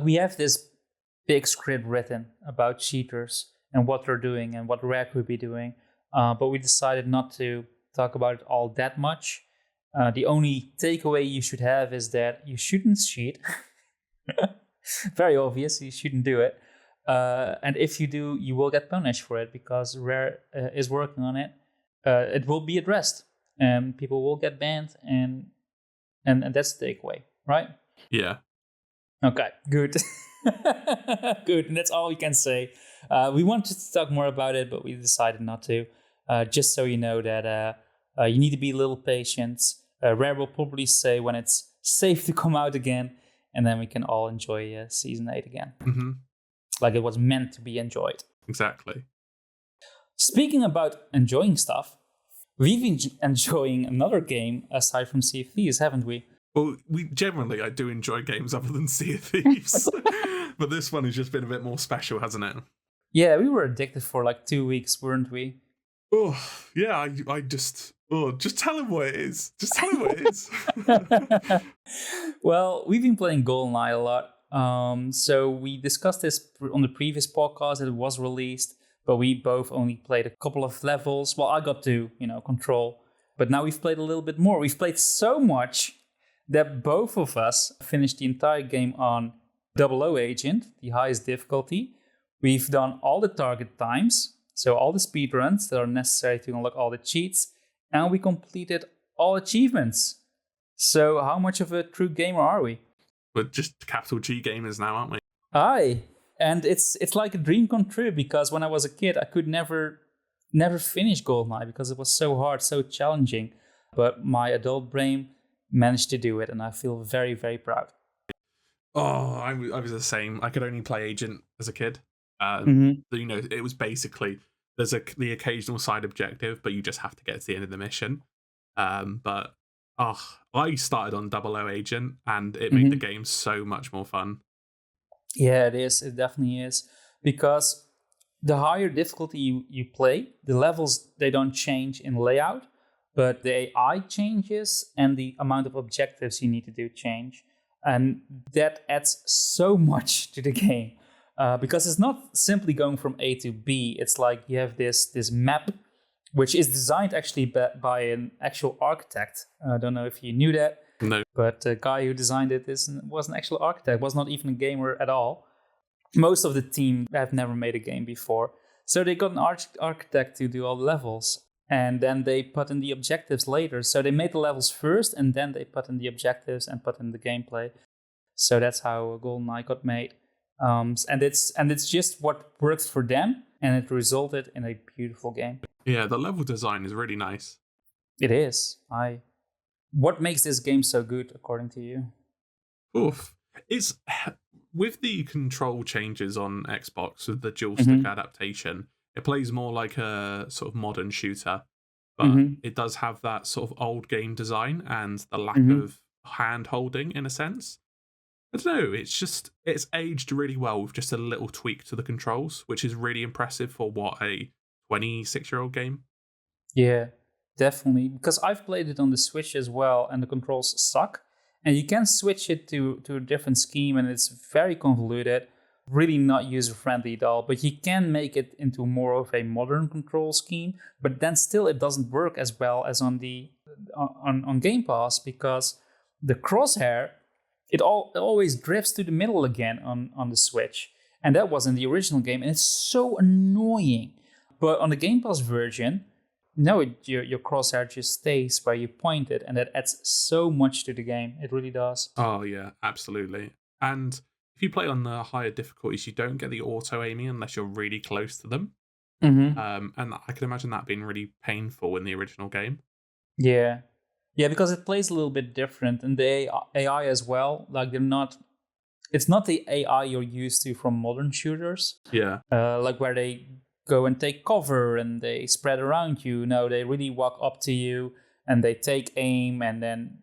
Speaker 1: we have this big script written about cheaters and what they're doing and what Rare could be doing, but we decided not to talk about it all that much. The only takeaway you should have is that you shouldn't cheat. Very obvious, you shouldn't do it. And if you do, you will get punished for it because Rare is working on it. It will be addressed, and people will get banned, and that's the takeaway, right?
Speaker 2: Yeah.
Speaker 1: Okay, good. Good, and that's all we can say. We wanted to talk more about it, but we decided not to. Just so you know that you need to be a little patient. Rare will probably say when it's safe to come out again, and then we can all enjoy Season 8 again. Like it was meant to be enjoyed.
Speaker 2: Exactly.
Speaker 1: Speaking about enjoying stuff, we've been enjoying another game aside from Sea of Thieves, haven't we?
Speaker 2: Well, I do enjoy games other than Sea of Thieves. But this one has just been a bit more special, hasn't it?
Speaker 1: Yeah, we were addicted for 2 weeks, weren't we?
Speaker 2: Oh, yeah, I just... Oh, just tell him what it is. Just tell him what it is.
Speaker 1: Well, we've been playing GoldenEye a lot. So we discussed this on the previous podcast that it was released, but we both only played a couple of levels. Well, I got to, control. But now we've played a little bit more. We've played so much that both of us finished the entire game on 00 Agent, the highest difficulty. We've done all the target times, so all the speedruns that are necessary to unlock all the cheats, and we completed all achievements. So how much of a true gamer are we?
Speaker 2: We're just capital G gamers now, aren't we?
Speaker 1: Aye. And it's like a dream come true, because when I was a kid, I could never finish GoldenEye because it was so hard, so challenging. But my adult brain managed to do it, and I feel very, very proud.
Speaker 2: Oh, I was the same. I could only play Agent as a kid. It was basically there's the occasional side objective, but you just have to get to the end of the mission. But I started on 00 Agent, and it made the game so much more fun.
Speaker 1: Yeah, it is. It definitely is. Because the higher difficulty you play, the levels, they don't change in layout, but the AI changes and the amount of objectives you need to do change. And that adds so much to the game. Because it's not simply going from A to B. It's like you have this map, which is designed actually by an actual architect. I don't know if you knew that.
Speaker 2: No.
Speaker 1: But the guy who designed it was an actual architect, was not even a gamer at all. Most of the team have never made a game before. So they got an architect to do all the levels. And then they put in the objectives later. So they made the levels first, and then they put in the objectives and put in the gameplay. So that's how GoldenEye got made. And it's just what worked for them, and it resulted in a beautiful game.
Speaker 2: Yeah, the level design is really nice.
Speaker 1: It is. What makes this game so good, according to you?
Speaker 2: Oof. It's with the control changes on Xbox with the dual stick adaptation, it plays more like a sort of modern shooter, but it does have that sort of old game design and the lack of hand holding in a sense. I don't know, it's aged really well with just a little tweak to the controls, which is really impressive for what, a 26-year-old game?
Speaker 1: Yeah, definitely. Because I've played it on the Switch as well, and the controls suck. And you can switch it to a different scheme, and it's very convoluted, really not user-friendly at all. But you can make it into more of a modern control scheme, but then still it doesn't work as well as on Game Pass, because the crosshair, it always drifts to the middle again on the Switch. And that was in the original game, and it's so annoying. But on the Game Pass version, no, your crosshair just stays where you point it, and that adds so much to the game. It really does.
Speaker 2: Oh, yeah, absolutely. And if you play on the higher difficulties, you don't get the auto-aiming unless you're really close to them. And I can imagine that being really painful in the original game.
Speaker 1: Yeah. Yeah, because it plays a little bit different, and the AI as well. Like, it's not the AI you're used to from modern shooters.
Speaker 2: Yeah.
Speaker 1: Like where they go and take cover and they spread around you. No, they really walk up to you and they take aim, and then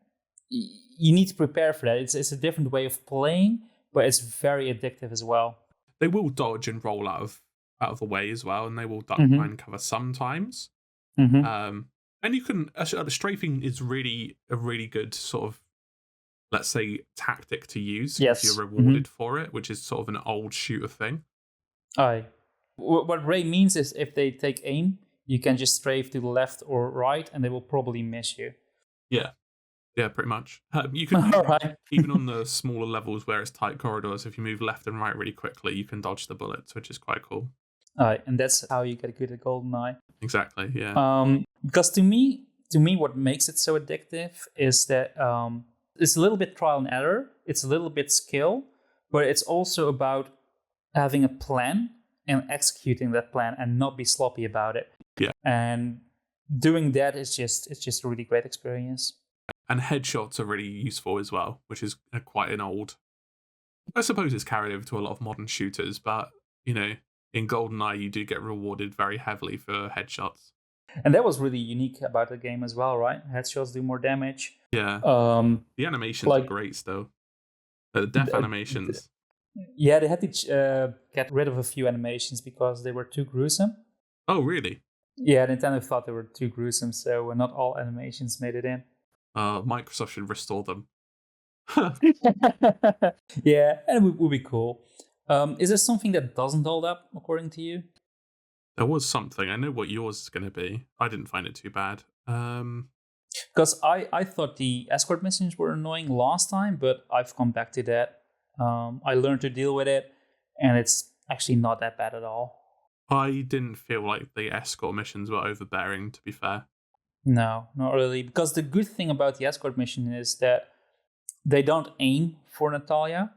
Speaker 1: you need to prepare for that. It's a different way of playing, but it's very addictive as well.
Speaker 2: They will dodge and roll out of the way as well, and they will duck behind cover sometimes. And you can strafing is really a really good sort of, let's say, tactic to use if you're rewarded for it, which is sort of an old shooter thing.
Speaker 1: Aye. What Ray means is if they take aim, you can just strafe to the left or right, and they will probably miss you.
Speaker 2: Yeah, pretty much. You can even on the smaller levels where it's tight corridors, if you move left and right really quickly, you can dodge the bullets, which is quite cool.
Speaker 1: And that's how you get good at GoldenEye.
Speaker 2: Exactly. Yeah.
Speaker 1: Because to me, what makes it so addictive is that it's a little bit trial and error. It's a little bit skill, but it's also about having a plan and executing that plan and not be sloppy about it.
Speaker 2: Yeah.
Speaker 1: And doing that is just a really great experience.
Speaker 2: And headshots are really useful as well, which is quite an old. I suppose it's carried over to a lot of modern shooters, but in GoldenEye you do get rewarded very heavily for headshots.
Speaker 1: And that was really unique about the game as well, right? Headshots do more damage.
Speaker 2: Yeah. The animations are great still. The death animations.
Speaker 1: Yeah, they had to get rid of a few animations because they were too gruesome.
Speaker 2: Oh, really?
Speaker 1: Yeah, Nintendo thought they were too gruesome, so not all animations made it in.
Speaker 2: Microsoft should restore them.
Speaker 1: Yeah, and it would be cool. Is there something that doesn't hold up, according to you?
Speaker 2: There was something. I know what yours is going to be. I didn't find it too bad.
Speaker 1: Because I thought the escort missions were annoying last time, but I've come back to that. I learned to deal with it, and it's actually not that bad at all.
Speaker 2: I didn't feel like the escort missions were overbearing, to be fair.
Speaker 1: No, not really. Because the good thing about the escort mission is that they don't aim for Natalia,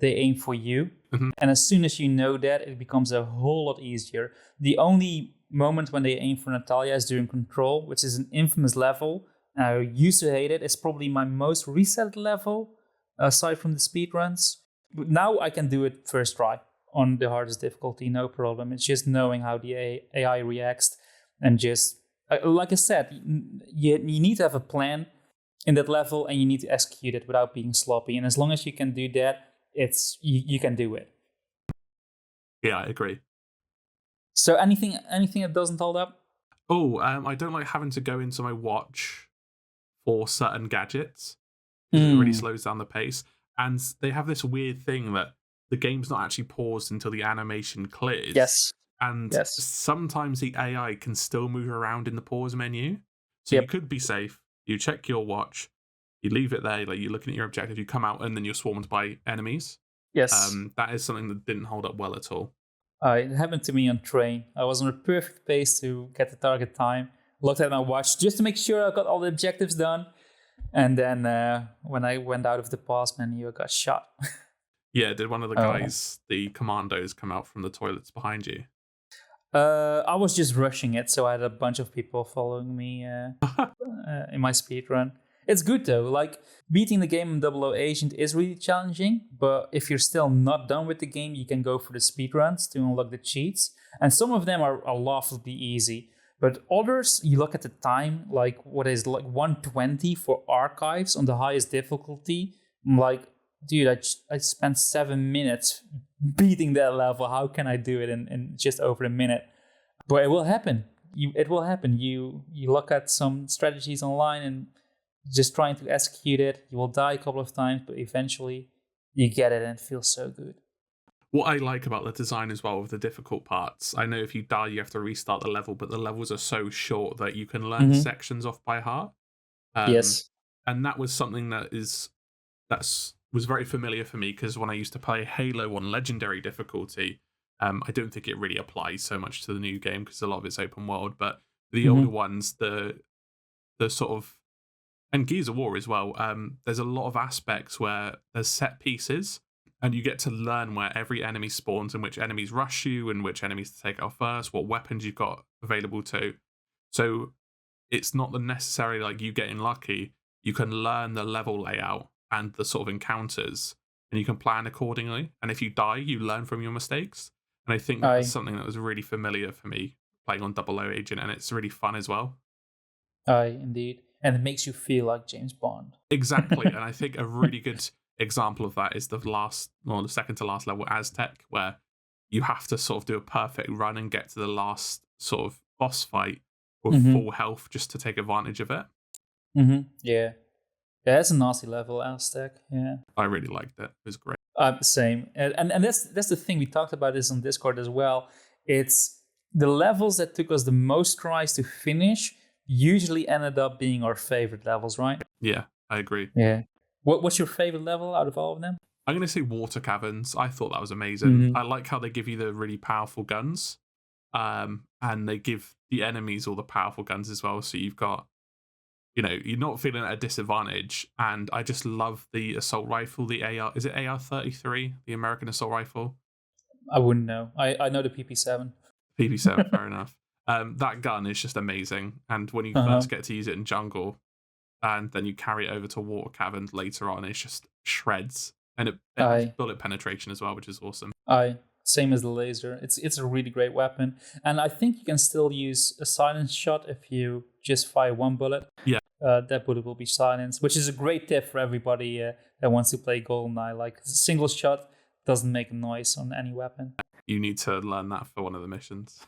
Speaker 1: they aim for you. And as soon as you know that, it becomes a whole lot easier. The only moment when they aim for Natalia is during Control, which is an infamous level. I used to hate it. It's probably my most reset level, aside from the speedruns. But now I can do it first try on the hardest difficulty, no problem. It's just knowing how the AI reacts, and just, like I said, you need to have a plan in that level, and you need to execute it without being sloppy. And as long as you can do that, you can do it.
Speaker 2: Yeah, I agree.
Speaker 1: So anything that doesn't hold up?
Speaker 2: I don't like having to go into my watch for certain gadgets. It really slows down the pace. And they have this weird thing that the game's not actually paused until the animation clears.
Speaker 1: Yes.
Speaker 2: And sometimes the AI can still move around in the pause menu. So you could be safe. You check your watch. You leave it there. Like, you're looking at your objective. You come out and then you're swarmed by enemies.
Speaker 1: Yes.
Speaker 2: That is something that didn't hold up well at all.
Speaker 1: It happened to me on train. I was on a perfect pace to get the target time. Looked at my watch just to make sure I got all the objectives done. And then when I went out of the pause menu, I got shot.
Speaker 2: Yeah, did one of the
Speaker 1: Oh.
Speaker 2: guys, the commandos, come out from the toilets behind you?
Speaker 1: I was just rushing it, so I had a bunch of people following me in my speed run. It's good though. Like beating the game in Double O Agent is really challenging, but if you're still not done with the game, you can go for the speed runs to unlock the cheats, and some of them are laughably easy. But others, you look at the time, like what is like 120 for archives on the highest difficulty. I'm like, dude, I spent 7 minutes beating that level. How can I do it in just over a minute? But it will happen. It will happen. You look at some strategies online and just trying to execute it. You will die a couple of times, but eventually you get it and it feels so good.
Speaker 2: What I like about the design as well of the difficult parts, I know if you die, you have to restart the level, but the levels are so short that you can learn sections off by heart.
Speaker 1: Yes.
Speaker 2: And that was something was very familiar for me because when I used to play Halo on legendary difficulty, I don't think it really applies so much to the new game because a lot of it's open world. But the older ones, the sort of, and Gears of War as well, there's a lot of aspects where there's set pieces and you get to learn where every enemy spawns and which enemies rush you and which enemies to take out first, what weapons you've got available to. So it's not the necessarily like you getting lucky. You can learn the level layout and the sort of encounters, and you can plan accordingly. And if you die, you learn from your mistakes. And I think that's something that was really familiar for me playing on Double O Agent, and it's really fun as well.
Speaker 1: Indeed. And it makes you feel like James Bond.
Speaker 2: Exactly. And I think a really good example of that is the second to last level, Aztec, where you have to sort of do a perfect run and get to the last sort of boss fight with full health just to take advantage of it.
Speaker 1: Yeah. Yeah, that's a nasty level, Aztec. Yeah.
Speaker 2: I really liked it. It was great.
Speaker 1: Same. And that's the thing. We talked about this on Discord as well. It's the levels that took us the most tries to finish usually ended up being our favorite levels, right?
Speaker 2: Yeah, I agree.
Speaker 1: Yeah. What's your favorite level out of all of them?
Speaker 2: I'm going to say Water Caverns. I thought that was amazing. I like how they give you the really powerful guns, and they give the enemies all the powerful guns as well. So you've got, you're not feeling at a disadvantage. And I just love the assault rifle, the AR. Is it AR-33, the American assault rifle?
Speaker 1: I wouldn't know. I know the PP7.
Speaker 2: PP7, fair enough. That gun is just amazing. And when you first get to use it in jungle, and then you carry it over to Water Cavern later on, it's just shreds. And it has bullet penetration as well, which is awesome.
Speaker 1: Same as the laser. It's a really great weapon. And I think you can still use a silence shot if you just fire one bullet.
Speaker 2: Yeah.
Speaker 1: That bullet will be silenced, which is a great tip for everybody that wants to play GoldenEye. Like, a single shot doesn't make a noise on any weapon.
Speaker 2: You need to learn that for one of the missions.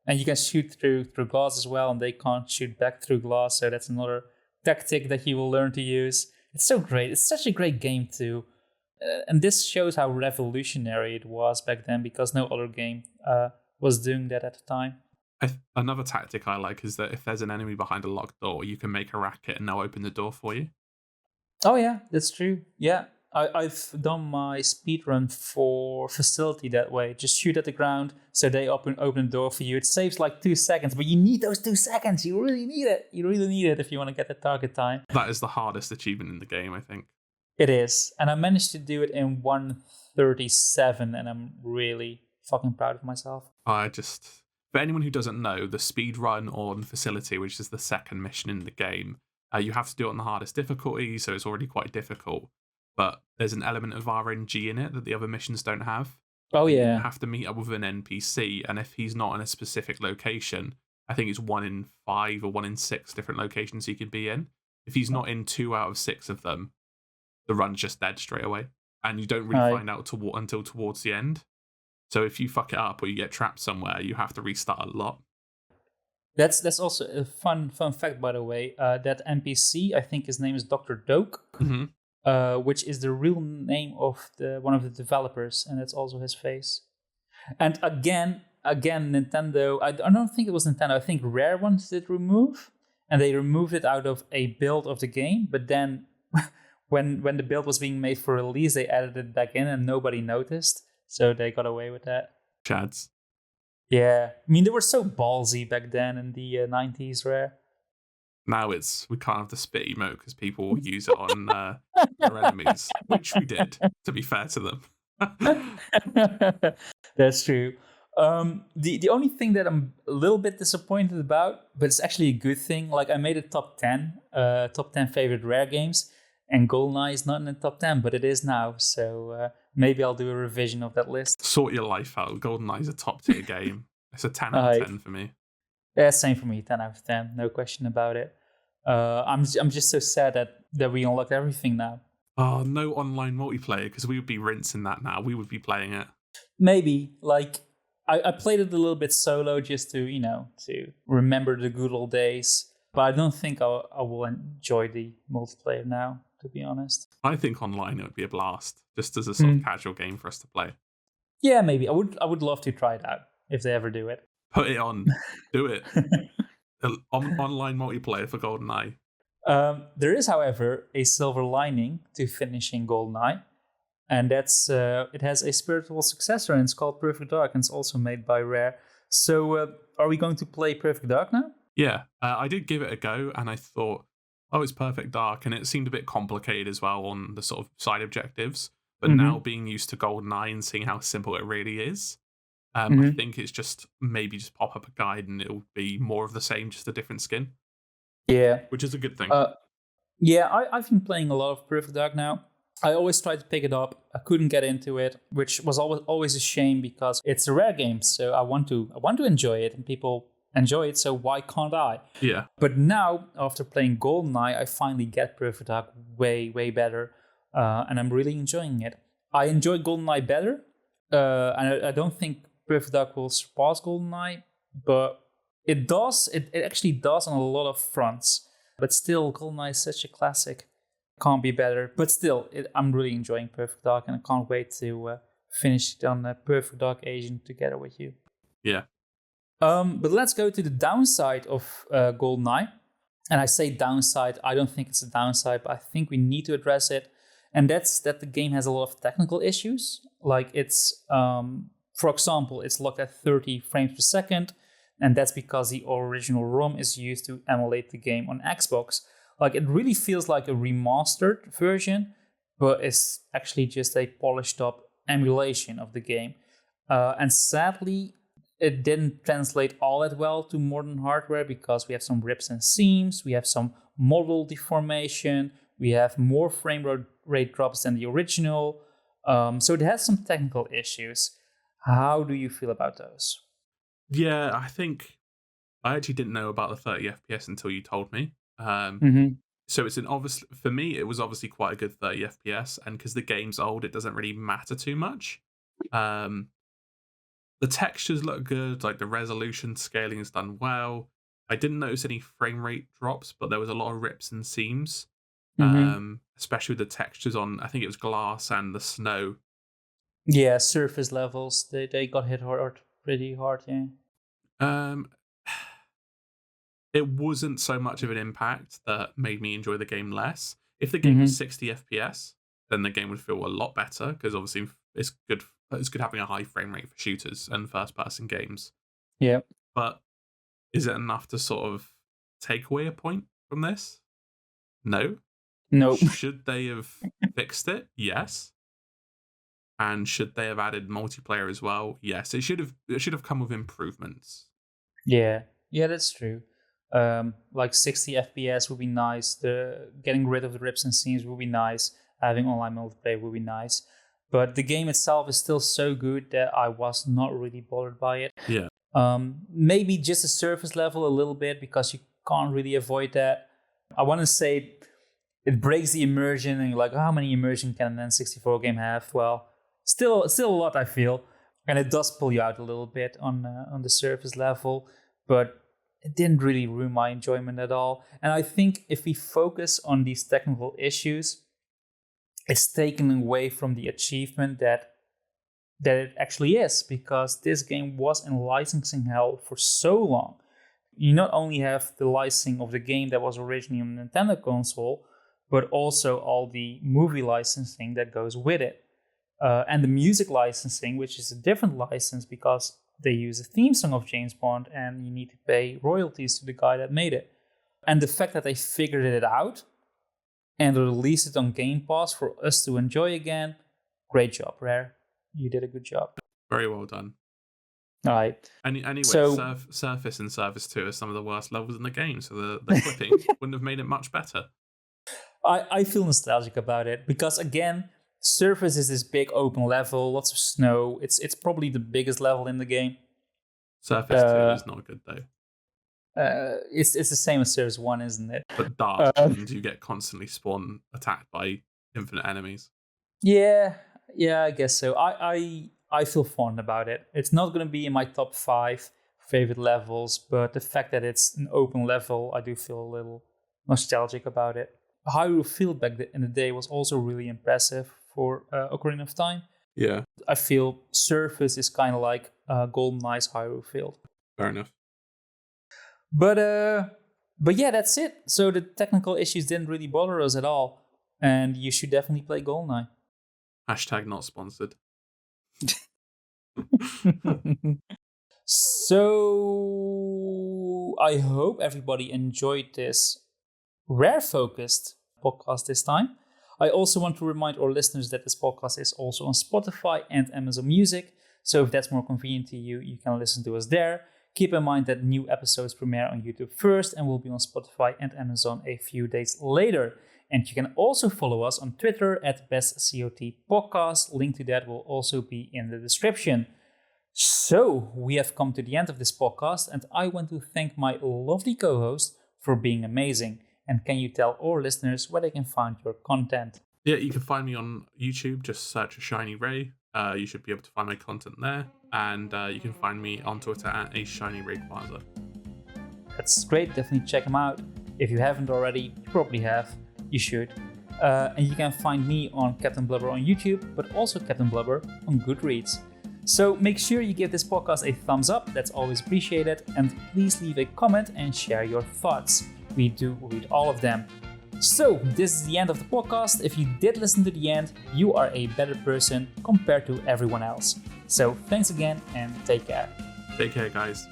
Speaker 1: And you can shoot through glass as well, and they can't shoot back through glass, so that's another tactic that you will learn to use. It's so great. It's such a great game too. And this shows how revolutionary it was back then, because no other game was doing that at the time.
Speaker 2: Another tactic I like is that if there's an enemy behind a locked door, you can make a racket and they'll open the door for you.
Speaker 1: Oh yeah, that's true. Yeah, I've done my speedrun for Facility that way. Just shoot at the ground, so they open the door for you. It saves like 2 seconds, but you need those 2 seconds. You really need it. You really need it if you want to get the target time.
Speaker 2: That is the hardest achievement in the game, I think.
Speaker 1: It is. And I managed to do it in 1:37, and I'm really fucking proud of myself.
Speaker 2: For anyone who doesn't know, the speed run on Facility, which is the second mission in the game, you have to do it on the hardest difficulty, so it's already quite difficult. But there's an element of RNG in it that the other missions don't have.
Speaker 1: Oh, yeah.
Speaker 2: You have to meet up with an NPC, and if he's not in a specific location, I think it's 1 in 5 or 1 in 6 different locations he could be in. If he's not in 2 out of 6 of them, the run's just dead straight away. And you don't really find out until towards the end. So if you fuck it up or you get trapped somewhere, you have to restart a lot. That's
Speaker 1: also a fun fact, by the way. That NPC, I think his name is Dr. Doak. Which is the real name of one of the developers, and that's also his face. And again, Nintendo, I don't think it was Nintendo, I think Rare wanted it removed, and they removed it out of a build of the game, but then when the build was being made for release, they added it back in and nobody noticed, so they got away with that.
Speaker 2: Chads.
Speaker 1: Yeah, I mean, they were so ballsy back then in the 90s, Rare.
Speaker 2: Now we can't have the spit emote because people will use it on their enemies, which we did, to be fair to them.
Speaker 1: That's true. The only thing that I'm a little bit disappointed about, but it's actually a good thing, like I made a top 10 favorite rare games, and GoldenEye is not in the top 10, but it is now. So maybe I'll do a revision of that list.
Speaker 2: Sort your life out. GoldenEye is a top tier game. It's a 10 out of 10 for me.
Speaker 1: Yeah, same for me. 10 out of 10, no question about it. I'm just so sad that we unlocked everything now.
Speaker 2: Oh, no online multiplayer, because we would be rinsing that now. We would be playing it.
Speaker 1: Maybe, like, I played it a little bit solo just to, to remember the good old days. But I don't think I will enjoy the multiplayer now, to be honest.
Speaker 2: I think online it would be a blast, just as a sort of casual game for us to play.
Speaker 1: Yeah, maybe. I would love to try it out, if they ever do it.
Speaker 2: Put it on. Do it. Online multiplayer for GoldenEye.
Speaker 1: There is, however, a silver lining to finishing GoldenEye. And that's it has a spiritual successor, and it's called Perfect Dark, and it's also made by Rare. So are we going to play Perfect Dark now?
Speaker 2: Yeah, I did give it a go, and I thought, oh, it's Perfect Dark, and it seemed a bit complicated as well on the sort of side objectives. But now being used to GoldenEye and seeing how simple it really is, I think it's just maybe just pop up a guide and it'll be more of the same, just a different skin.
Speaker 1: Yeah.
Speaker 2: Which is a good thing.
Speaker 1: Yeah, I've been playing a lot of Perfect Dark now. I always tried to pick it up. I couldn't get into it, which was always a shame because it's a Rare game. So I want to enjoy it, and people enjoy it. So why can't I?
Speaker 2: Yeah.
Speaker 1: But now, after playing GoldenEye, I finally get Perfect Dark way better, and I'm really enjoying it. I enjoy GoldenEye better, and I don't think Perfect Dark will surpass GoldenEye, but it does. It actually does on a lot of fronts. But still, GoldenEye is such a classic. Can't be better. But still, I'm really enjoying Perfect Dark, and I can't wait to finish it on Perfect Dark Asian together with you.
Speaker 2: Yeah.
Speaker 1: But let's go to the downside of GoldenEye. And I say downside, I don't think it's a downside, but I think we need to address it. And that's that the game has a lot of technical issues. Like it's, for example, it's locked at 30 frames per second. And that's because the original ROM is used to emulate the game on Xbox. Like it really feels like a remastered version, but it's actually just a polished up emulation of the game. And sadly, it didn't translate all that well to modern hardware because we have some rips and seams, we have some model deformation, we have more frame rate drops than the original. So it has some technical issues. How do you feel about those?
Speaker 2: Yeah, I think I actually didn't know about the 30 FPS until you told me. So it's for me, it was obviously quite a good 30 FPS, and because the game's old, it doesn't really matter too much. The textures look good, like the resolution scaling is done well. I didn't notice any frame rate drops, but there was a lot of rips and seams, especially with the textures on, I think it was glass and the snow.
Speaker 1: Yeah, surface levels, they got hit pretty hard, yeah.
Speaker 2: It wasn't so much of an impact that made me enjoy the game less. If the game was 60 FPS, then the game would feel a lot better because obviously it's good having a high frame rate for shooters and first-person games.
Speaker 1: Yeah.
Speaker 2: But is it enough to sort of take away a point from this? No.
Speaker 1: No.
Speaker 2: Should they have fixed it? Yes. And should they have added multiplayer as well? Yes. It should have come with improvements.
Speaker 1: Yeah, that's true. Like 60 FPS would be nice. Getting rid of the rips and seams would be nice. Having online multiplayer would be nice. But the game itself is still so good that I was not really bothered by it.
Speaker 2: Yeah.
Speaker 1: Maybe just a surface level a little bit because you can't really avoid that. I want to say it breaks the immersion, and you're like, how many immersion can an N64 game have? Well, still a lot, I feel. And it does pull you out a little bit on the surface level, but it didn't really ruin my enjoyment at all. And I think if we focus on these technical issues, it's taken away from the achievement that it actually is, because this game was in licensing hell for so long. You not only have the licensing of the game that was originally on the Nintendo console, but also all the movie licensing that goes with it. And the music licensing, which is a different license because they use a theme song of James Bond and you need to pay royalties to the guy that made it. And the fact that they figured it out and released it on Game Pass for us to enjoy again, great job, Rare. You did a good job.
Speaker 2: Very well done.
Speaker 1: All right.
Speaker 2: Anyway,
Speaker 1: So,
Speaker 2: Surface and Surface 2 are some of the worst levels in the game, so the clipping wouldn't have made it much better.
Speaker 1: I feel nostalgic about it because, again, Surface is this big open level, lots of snow. It's probably the biggest level in the game.
Speaker 2: Surface 2 is not good, though.
Speaker 1: It's the same as Surface 1, isn't it?
Speaker 2: But dark, and you get constantly attacked by infinite enemies.
Speaker 1: Yeah, I guess so. I feel fond about it. It's not going to be in my top 5 favorite levels, but the fact that it's an open level, I do feel a little nostalgic about it. Hyrule Field back in the day was also really impressive for Ocarina of Time.
Speaker 2: Yeah.
Speaker 1: I feel Surface is kind of like GoldenEye's Hyrule Field.
Speaker 2: Fair enough.
Speaker 1: But yeah, that's it. So the technical issues didn't really bother us at all. And you should definitely play GoldenEye.
Speaker 2: # not sponsored.
Speaker 1: So I hope everybody enjoyed this Rare-focused podcast this time. I also want to remind our listeners that this podcast is also on Spotify and Amazon Music. So if that's more convenient to you, you can listen to us there. Keep in mind that new episodes premiere on YouTube first and will be on Spotify and Amazon a few days later. And you can also follow us on Twitter at BestCOT Podcast. Link to that will also be in the description. So we have come to the end of this podcast, and I want to thank my lovely co-host for being amazing. And can you tell our listeners where they can find your content?
Speaker 2: Yeah, you can find me on YouTube. Just search AShinyRay. You should be able to find my content there. And you can find me on Twitter at AShinyRayquaza.
Speaker 1: That's great. Definitely check them out. If you haven't already, you probably have. You should. And you can find me on Captain Blubber on YouTube, but also Captain Blubber on Goodreads. So make sure you give this podcast a thumbs up. That's always appreciated. And please leave a comment and share your thoughts. We do read all of them. So this is the end of the podcast. If you did listen to the end, you are a better person compared to everyone else. So thanks again and take care.
Speaker 2: Take care, guys.